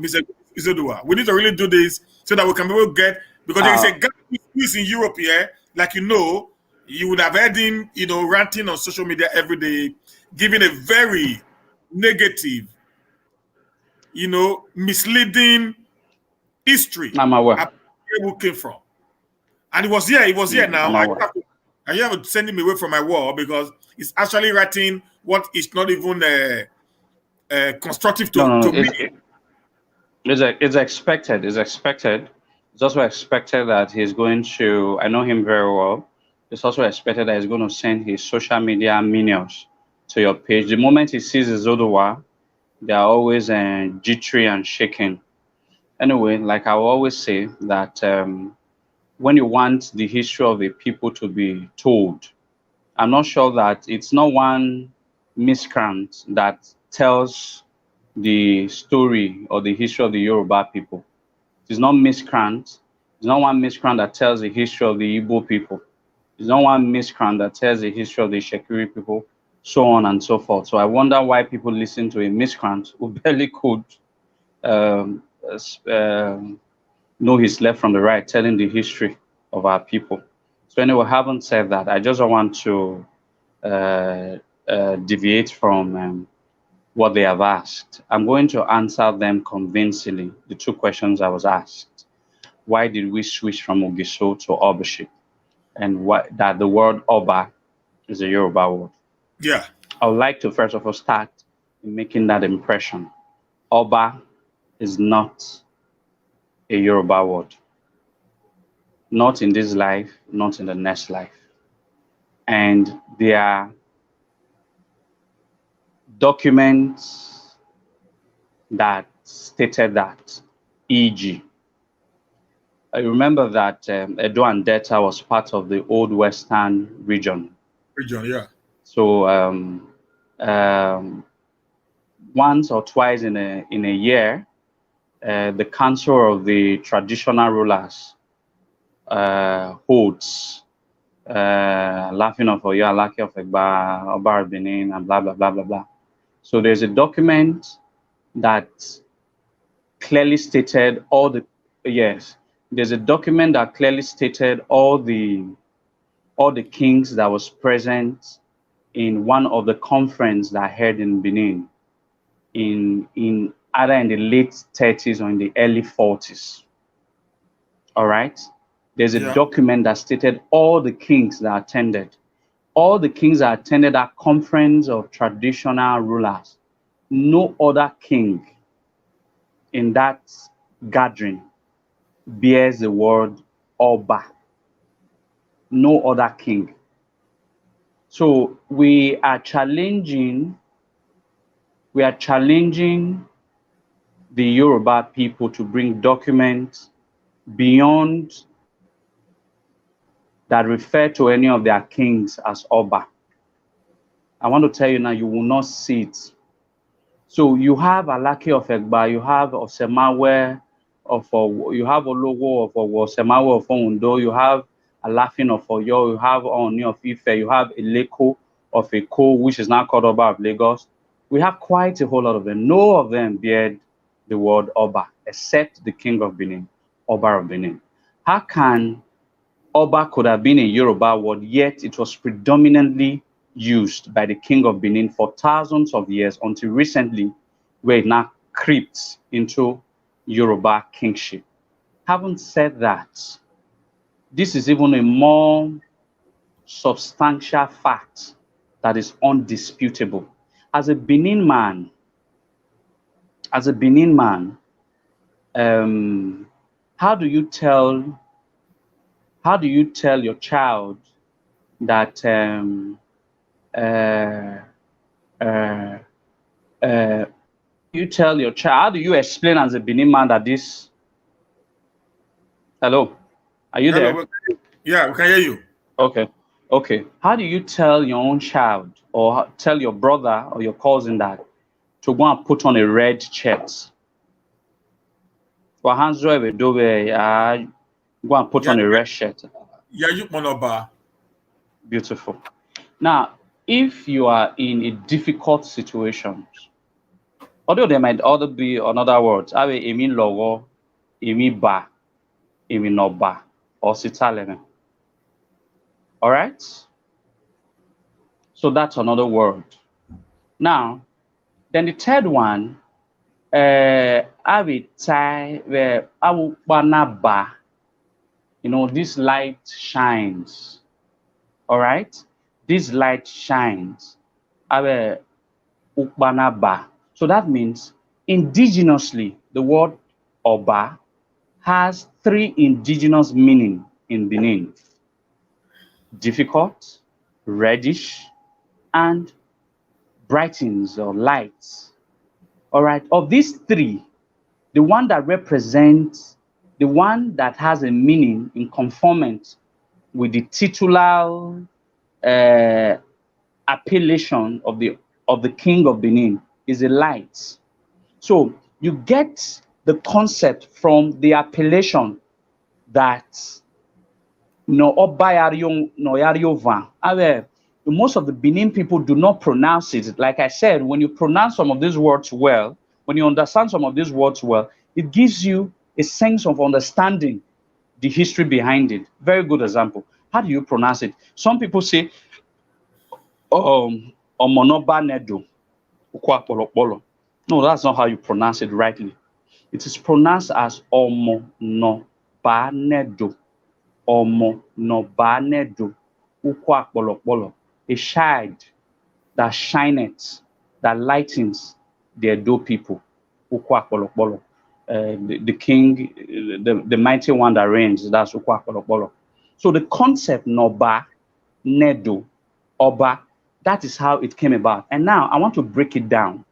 Mr. Izoduwa. We need to really do this so that we can be able to get, because there is a guy who is in Europe here, like you would have heard him, ranting on social media every day, giving a very negative, misleading history. I'm aware. Where we came from. And he was here now. I have to send him away from my wall because he's actually writing what is not even constructive to me. It's expected. It's expected. It's also expected that he's going to, I know him very well. It's also expected that he's going to send his social media minions to your page. The moment he sees Izoduwa, they are always jittery and shaking. Anyway, like I will always say that when you want the history of the people to be told, I'm not sure that it's not one miscreant that tells the story or the history of the Yoruba people. It's not miscreant. It's not one miscreant that tells the history of the Igbo people. It's not one miscreant that tells the history of the Shekiri people, so on and so forth. So I wonder why people listen to a miscreant who barely could know his left from the right, telling the history of our people. So anyway, having said that, I just don't want to deviate from what they have asked. I'm going to answer them convincingly, the two questions I was asked. Why did we switch from Ogiso to Obaship? And that the word Oba is a Yoruba word. Yeah. I would like to first of all start in making that impression. Oba is not a Yoruba word. Not in this life, not in the next life. And there are documents that stated that, e.g., I remember that Edo and Delta was part of the old Western region. Yeah. So once or twice in a year, the Council of the Traditional Rulers holds Laughing of Oyo, Alake of Egba, Oba of Benin, and blah, blah, blah, blah, blah. So there's a document that clearly stated all the, there's a document that clearly stated all the kings that was present in one of the conference that I held in Benin in either in the late 30s or in the early 40s. All right. There's a document that stated all the kings that attended. All the kings that attended that conference of traditional rulers. No other king in that gathering bears the word Oba. No other king. So we are challenging the Yoruba people to bring documents beyond that refer to any of their kings as Oba. I want to tell you now, you will not see it. So you have Alake of Egba, you have Osemawe you have Olowo of Osemawe of Ondo, you have Alafin of Oyo, you have Oni of Ife, you have Eleko of Eko, which is now called Oba of Lagos. We have quite a whole lot of them. No of them bear the word Oba, except the king of Benin, Oba of Benin. How can Oba could have been a Yoruba word, yet it was predominantly used by the king of Benin for thousands of years until recently, where it now crept into Yoruba kingship. Having said that, this is even a more substantial fact that is undisputable. As a Benin man, as a Benin man, how do you tell your child that uh, uh, you tell your child, how do you explain as a Benin man that this, hello, are you Hello. there? Yeah, we can hear you. Okay. Okay. How do you tell your own child or tell your brother or your cousin that to go and put on a red shirt? Go and put Yeah, on a red shirt. yeah, you monoba. Beautiful. Now, if you are in a difficult situation, although there might other be another words, I mean logo, emi ba, emi no ba, or sitaleme. All right. So that's another word. Now, then the third one, I will tie where I will ba. You know, this light shines. All right. This light shines. I will ba. So that means indigenously, the word oba has three indigenous meaning in Benin: difficult, reddish, and brightens or lights. All right. Of these three, the one that represents, the one that has a meaning in conformance with the titular uh, appellation of the king of Benin is a light. So you get the concept from the appellation that no Obayario no Yariova. Most of the Benin people do not pronounce it. Like I said, when you pronounce some of these words well, when you understand some of these words well, it gives you a sense of understanding the history behind it. Very good example. How do you pronounce it? Some people say, Omonoba Nedo. No, that's not how you pronounce it rightly. It is pronounced as Omonoba Nedo. Omonobanedo Ukwa, a shade that shineth, that lightens the Edo people. Ukwa, the king, the mighty one that reigns, that's Ukwa. So the concept Noba, Nedo, Oba, that is how it came about. And now I want to break it down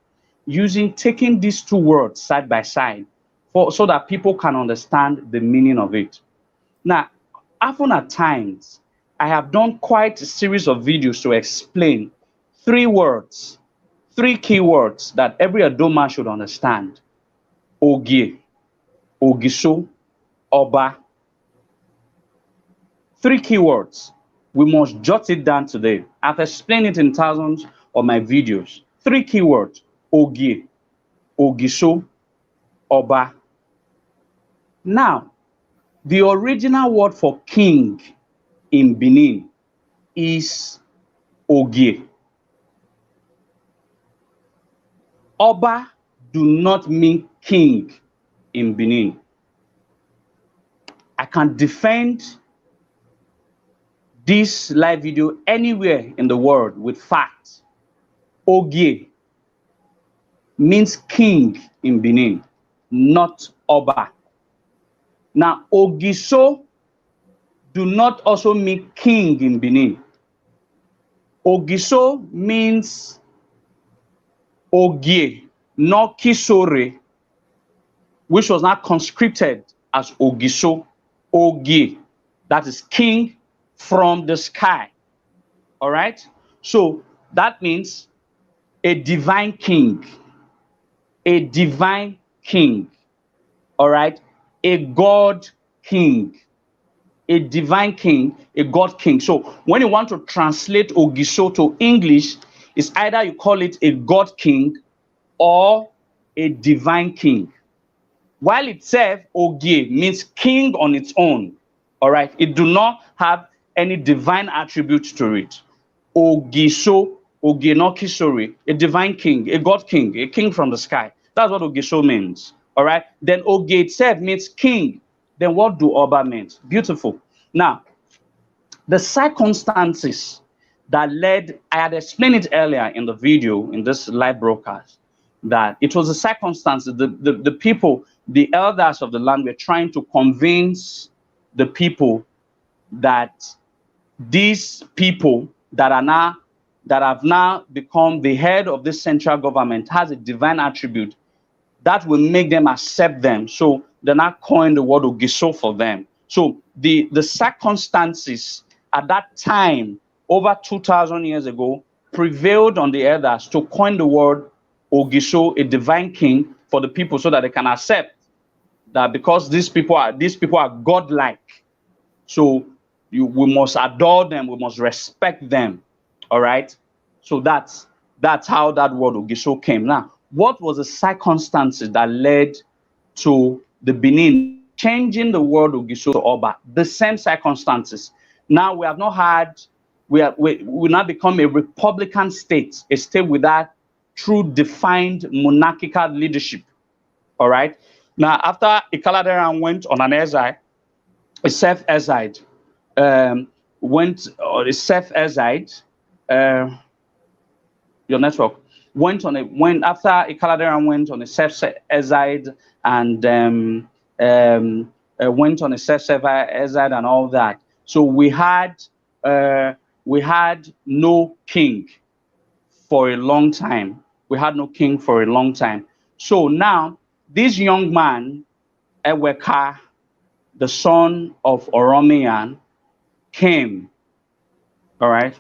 taking these two words side by side so that people can understand the meaning of it. Now, often at times, I have done quite a series of videos to explain three words, three keywords that every Adoma should understand: Ogie, Ogiso, Oba. Three keywords. We must jot it down today. I've explained it in thousands of my videos. Three keywords: Ogie, Ogiso, Oba. Now, the original word for king in Benin is Ogie. Oba do not mean king in Benin. I can defend this live video anywhere in the world with facts. Ogie means king in Benin, not Oba. Now, Ogiso do not also mean king in Benin. Ogiso means Ogie, not Kisore, which was not conscripted as Ogiso. Ogie, that is king from the sky. All right? So that means a divine king. A divine king. All right? A God king. A divine king, a God king. So when you want to translate Ogiso to English, it's either you call it a God king or a divine king. While itself, Ogie means king on its own. All right? It do not have any divine attributes to it. Ogiso, Ogenokisori, a divine king, a god king, a king from the sky. That's what Ogiso means. All right. Then Oge itself means king. Then what do Oba mean? Beautiful. Now, the circumstances that led, I had explained it earlier in the video, in this live broadcast, that it was the circumstances, the people, the elders of the land were trying to convince the people that these people that are now, that have now become the head of this central government has a divine attribute that will make them accept them. So they're not coined the word Ogiso for them. So the circumstances at that time, over 2,000 years ago, prevailed on the elders to coin the word Ogiso, a divine king, for the people, so that they can accept that because these people are godlike. So we must adore them, we must respect them. All right. So that's how that word Ogiso came. Now, what was the circumstances that led to the Benin changing the word Ogiso to Oba? The same circumstances. Now we have not had, we now become a republican state, a state without true defined monarchical leadership. All right. Now, after Ikaladeran went on an exile, a self-exiled, went or a self-exiled, your network went on a went after Ikaladeran went on a self-exiled and went on a self-exiled and all that. So we had no king for a long time. We had no king for a long time. So now this young man, Eweka, the son of Oromiyan, came. All right.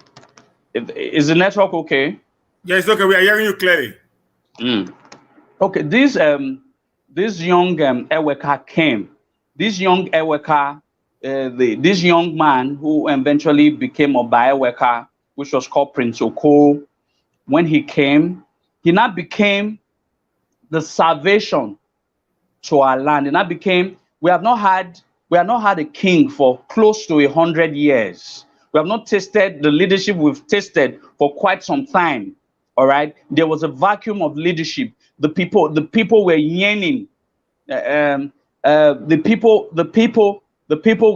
Is the network okay? Yes, okay. We are hearing you clearly. Okay. This young Eweka came. This young Eweka, this young man who eventually became Oba Eweka, which was called Prince Oko, when he came, he now became the salvation to our land. And that became, we have not had a king for close to 100 years. We have not tasted the leadership we've tasted for quite some time. All right. There was a vacuum of leadership. The people were yearning. The people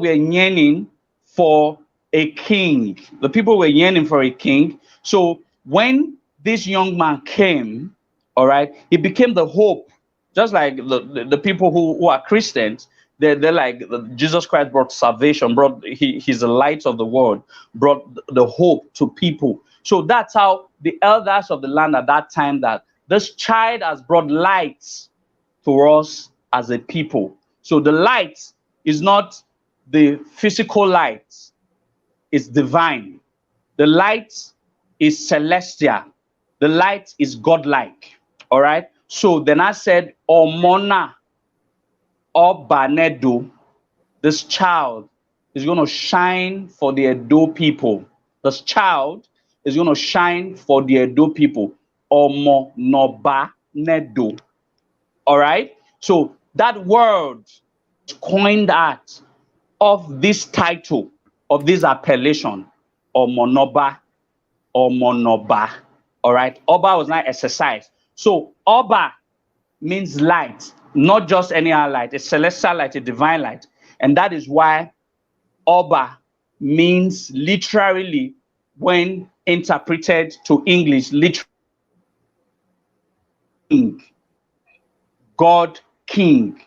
were yearning for a king. The people were yearning for a king. So when this young man came, all right, he became the hope. Just like the people who are Christians, they're like Jesus Christ brought salvation, he's the light of the world, brought the hope to people. So that's how the elders of the land at that time, that this child has brought light to us as a people. So the light is not the physical light, it's divine. The light is celestial. The light is godlike. All right. So then I said, Omona Obanedo, this child is going to shine for the Edo people. This child is going to shine for the Edo people. Omonobanedo. All right. So that word coined out of this title, of this appellation, Omonoba, Omonoba. All right. Oba was not exercised. So Oba means light, not just any other light, a celestial light, a divine light. And that is why Oba means literally, when interpreted to English, literally king, God king,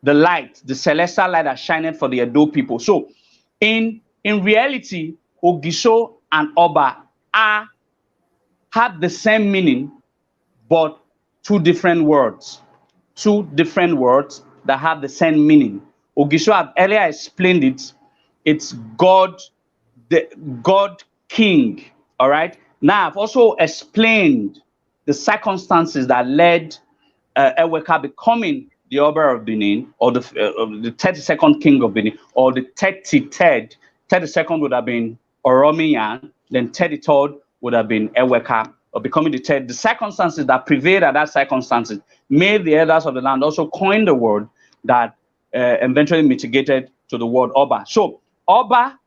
the light, the celestial light that shined for the Edo people. So in reality, Ogiso and Oba have the same meaning, but two different words that have the same meaning. Ogiso, I've earlier explained it. It's God, the God King. All right. Now I've also explained the circumstances that led Eweka becoming the Oba of Benin, or the 32nd king of Benin, or the 33rd. 32nd would have been Oromiyan, then 33rd would have been Eweka, or becoming the third. The circumstances that prevailed at that circumstances made the elders of the land also coin the word that eventually mitigated to the word Oba. So Oba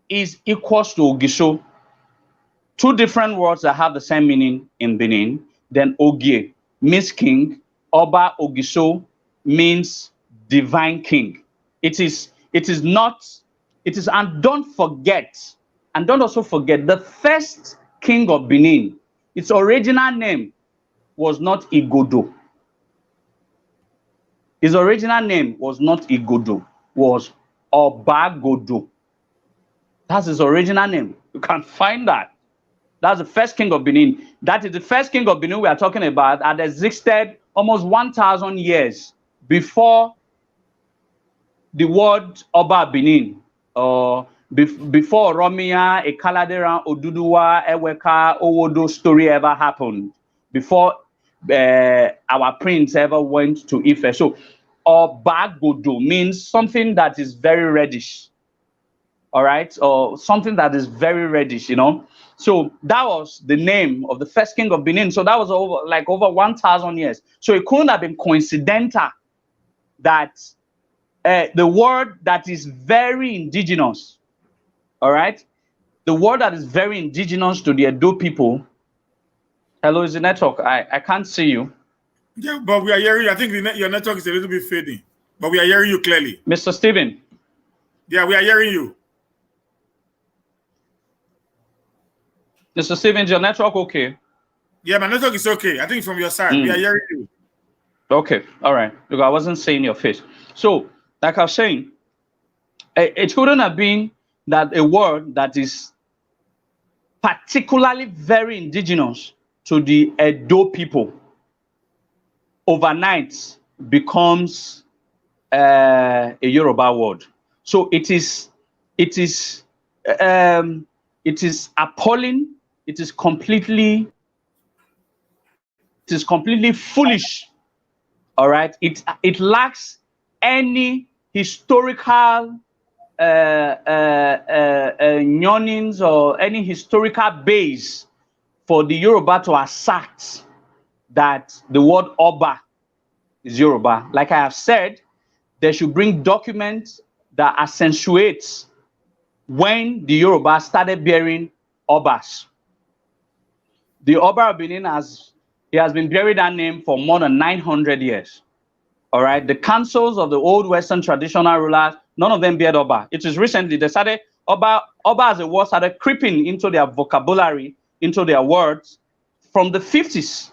is equals to Ogiso. two different words that have the same meaning in Benin. Then Ogie means king. Oba Ogiso means divine king. It is not, and don't forget, and don't also forget, the first king of Benin, its original name was not Igodo. His original name was not Igodo, was Obagodo. That's his original name. You can find that. That's the first king of Benin. That is the first king of Benin we are talking about, that existed almost 1,000 years before the word Oba Benin, or before Oromia, Ekaladera, Oduduwa, Eweka, Owodo story ever happened, before our prince ever went to Ife. So Obagodo means something that is very reddish. All right, or something that is very reddish, you know. So that was the name of the first king of Benin. So that was over 1,000 years. So it couldn't have been coincidental that the word that is very indigenous, all right, the word that is very indigenous to the Edo people. Hello, is the network? I can't see you. Yeah, but we are hearing you. I think your network is a little bit fading, but we are hearing you clearly. Mr. Stephen. Yeah, we are hearing you. Mr. Stephen, is your network okay? Yeah, my network is okay. I think from your side, we are hearing you. Okay, all right. Look, I wasn't seeing your face. So, like I was saying, it couldn't have been that a word that is particularly very indigenous to the Edo people overnight becomes a Yoruba word. So it is appalling. It is completely foolish. All right. It lacks any historical yearnings or any historical base for the Yoruba to assert that the word Oba is Yoruba. Like I have said, they should bring documents that accentuates when the Yoruba started bearing Obas. The Oba of Benin has been bearing that name for more than 900 years. All right, the councils of the old Western traditional rulers, none of them bear Oba. It is recently they started Oba as a word started creeping into their vocabulary, into their words from the 50s.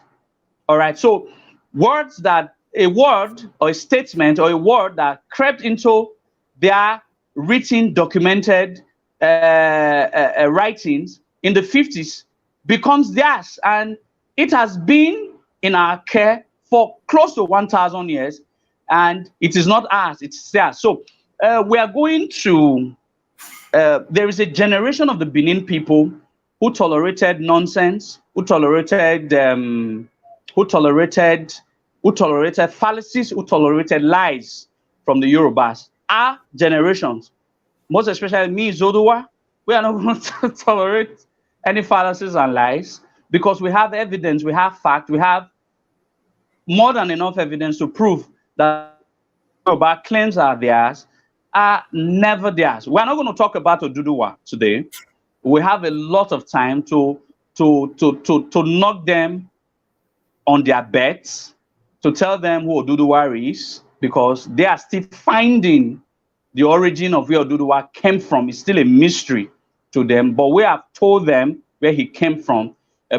All right, so words that a word or a statement or a word that crept into their written, documented writings in the 50s becomes theirs, and it has been in our care for close to 1,000 years, and it is not ours, it's theirs. So we are going to, there is a generation of the Benin people who tolerated nonsense, who tolerated fallacies, who tolerated lies from the Yorubas. Our generations, most especially me, Izoduwa, we are not going to tolerate any fallacies and lies, because we have evidence, we have fact, we have more than enough evidence to prove that Yoruba claims are theirs are never theirs. We're not going to talk about Oduduwa today. We have a lot of time to knock them on their bets, to tell them who Oduduwa is, because they are still finding the origin of where Oduduwa came from. It's still a mystery to them, but we have told them where he came from.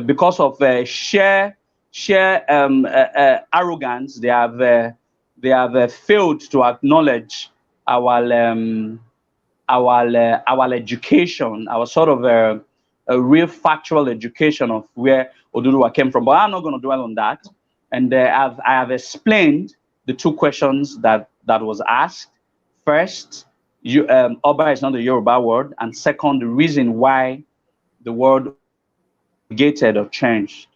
Because of sheer arrogance, they have failed to acknowledge our education, our sort of a real factual education of where Oduduwa came from. But I'm not going to dwell on that. And I have explained the two questions that was asked. First, Oba is not a Yoruba word, and second, the reason why the word negated or changed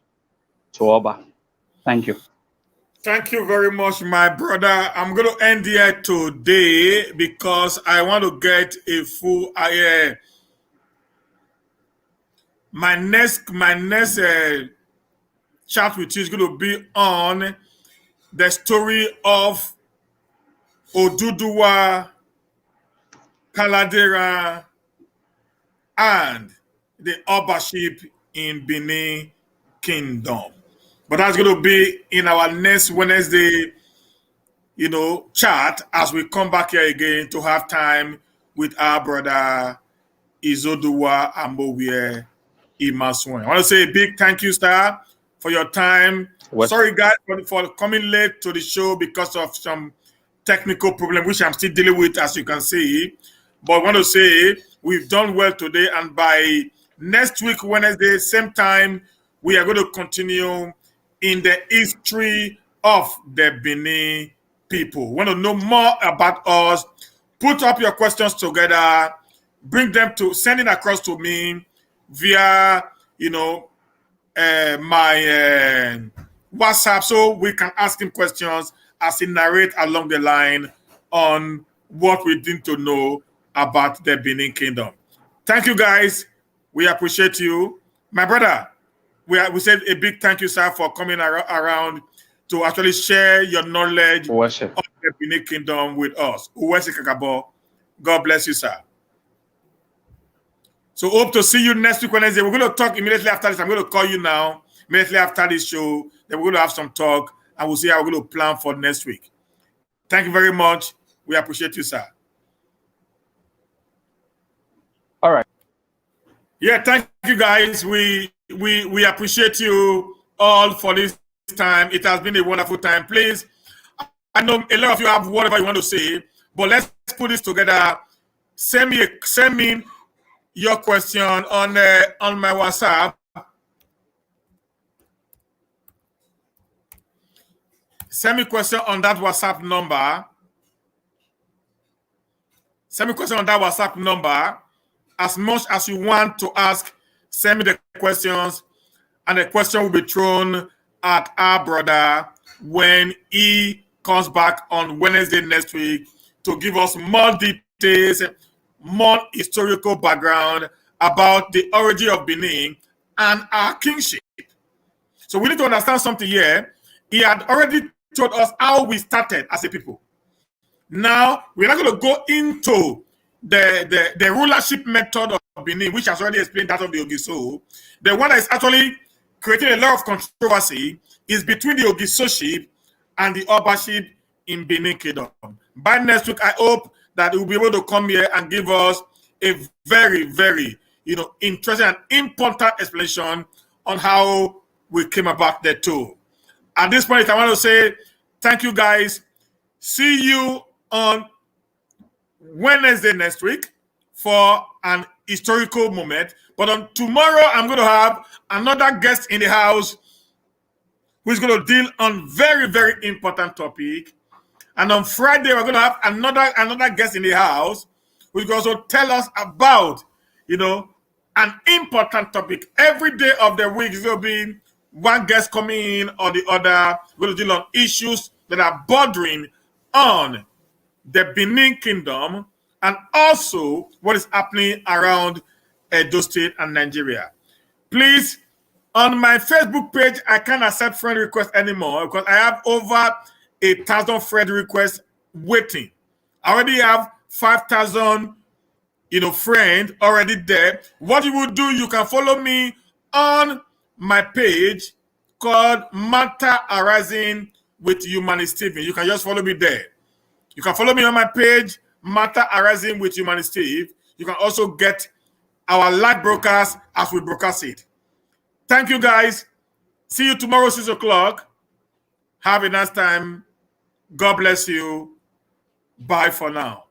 to Oba. Thank you. Thank you very much, my brother. I'm going to end here today because I want to get a full. My next chat with you is going to be on the story of Oduduwa, Kaladera, and the Obaship in Benin Kingdom. But that's going to be in our next Wednesday, chat as we come back here again to have time with our brother Izoduwa Imasuen. I want to say a big thank you, sir, for your time. Sorry, guys, for coming late to the show because of some technical problem, which I'm still dealing with, as you can see. But I want to say we've done well today, and by next week, Wednesday, same time, we are going to continue in the history of the Benin people. Want to know more about us? Put up your questions together, send it across to me via, my WhatsApp, so we can ask him questions as he narrates along the line on what we need to know about the Benin Kingdom. Thank you, guys. We appreciate you. My brother, we said a big thank you, sir, for coming around to actually share your knowledge of the Benin Kingdom with us. God bless you, sir. So hope to see you next week Wednesday. We're going to talk immediately after this. I'm going to call you now, immediately after this show. Then we're going to have some talk, and we'll see how we're going to plan for next week. Thank you very much. We appreciate you, sir. All right. Yeah, thank you, guys. We appreciate you all for this time. It has been a wonderful time. Please, I know a lot of you have whatever you want to say, but let's put this together. Send me your question on my WhatsApp. Send me a question on that WhatsApp number. Send me a question on that WhatsApp number. As much as you want to ask, send me the questions, and the question will be thrown at our brother when he comes back on Wednesday next week to give us more details, more historical background about the origin of Benin and our kingship. So we need to understand something here. He had already told us how we started as a people. Now, we're not going to go into the rulership method of Benin, which has already explained that of the Ogiso. The one that is actually creating a lot of controversy is between the Ogisoship and the Obaship in Benin Kingdom. By next week, I hope that he will be able to come here and give us a very, very, interesting and important explanation on how we came about the two. At this point, I want to say thank you, guys. See you on Wednesday next week for an historical moment. But on tomorrow, I'm going to have another guest in the house who is going to deal on very, very important topic. And on Friday, we're going to have another guest in the house who is going to also tell us about, an important topic. Every day of the week is going to be one guest coming in or the other. We're going to deal on issues that are bordering on the Benin Kingdom and also what is happening around Edo State and Nigeria. Please, on my Facebook page, I can't accept friend requests anymore because I have over 1,000 friend requests waiting. I already have 5,000, friends already there. What you will do, you can follow me on my page called Matter Arising with Humanist TV. You can just follow me there. You can follow me on my page, Matter Arising with Humanist TV. You can also get our live broadcast as we broadcast it. Thank you, guys. See you tomorrow, 6 o'clock. Have a nice time. God bless you. Bye for now.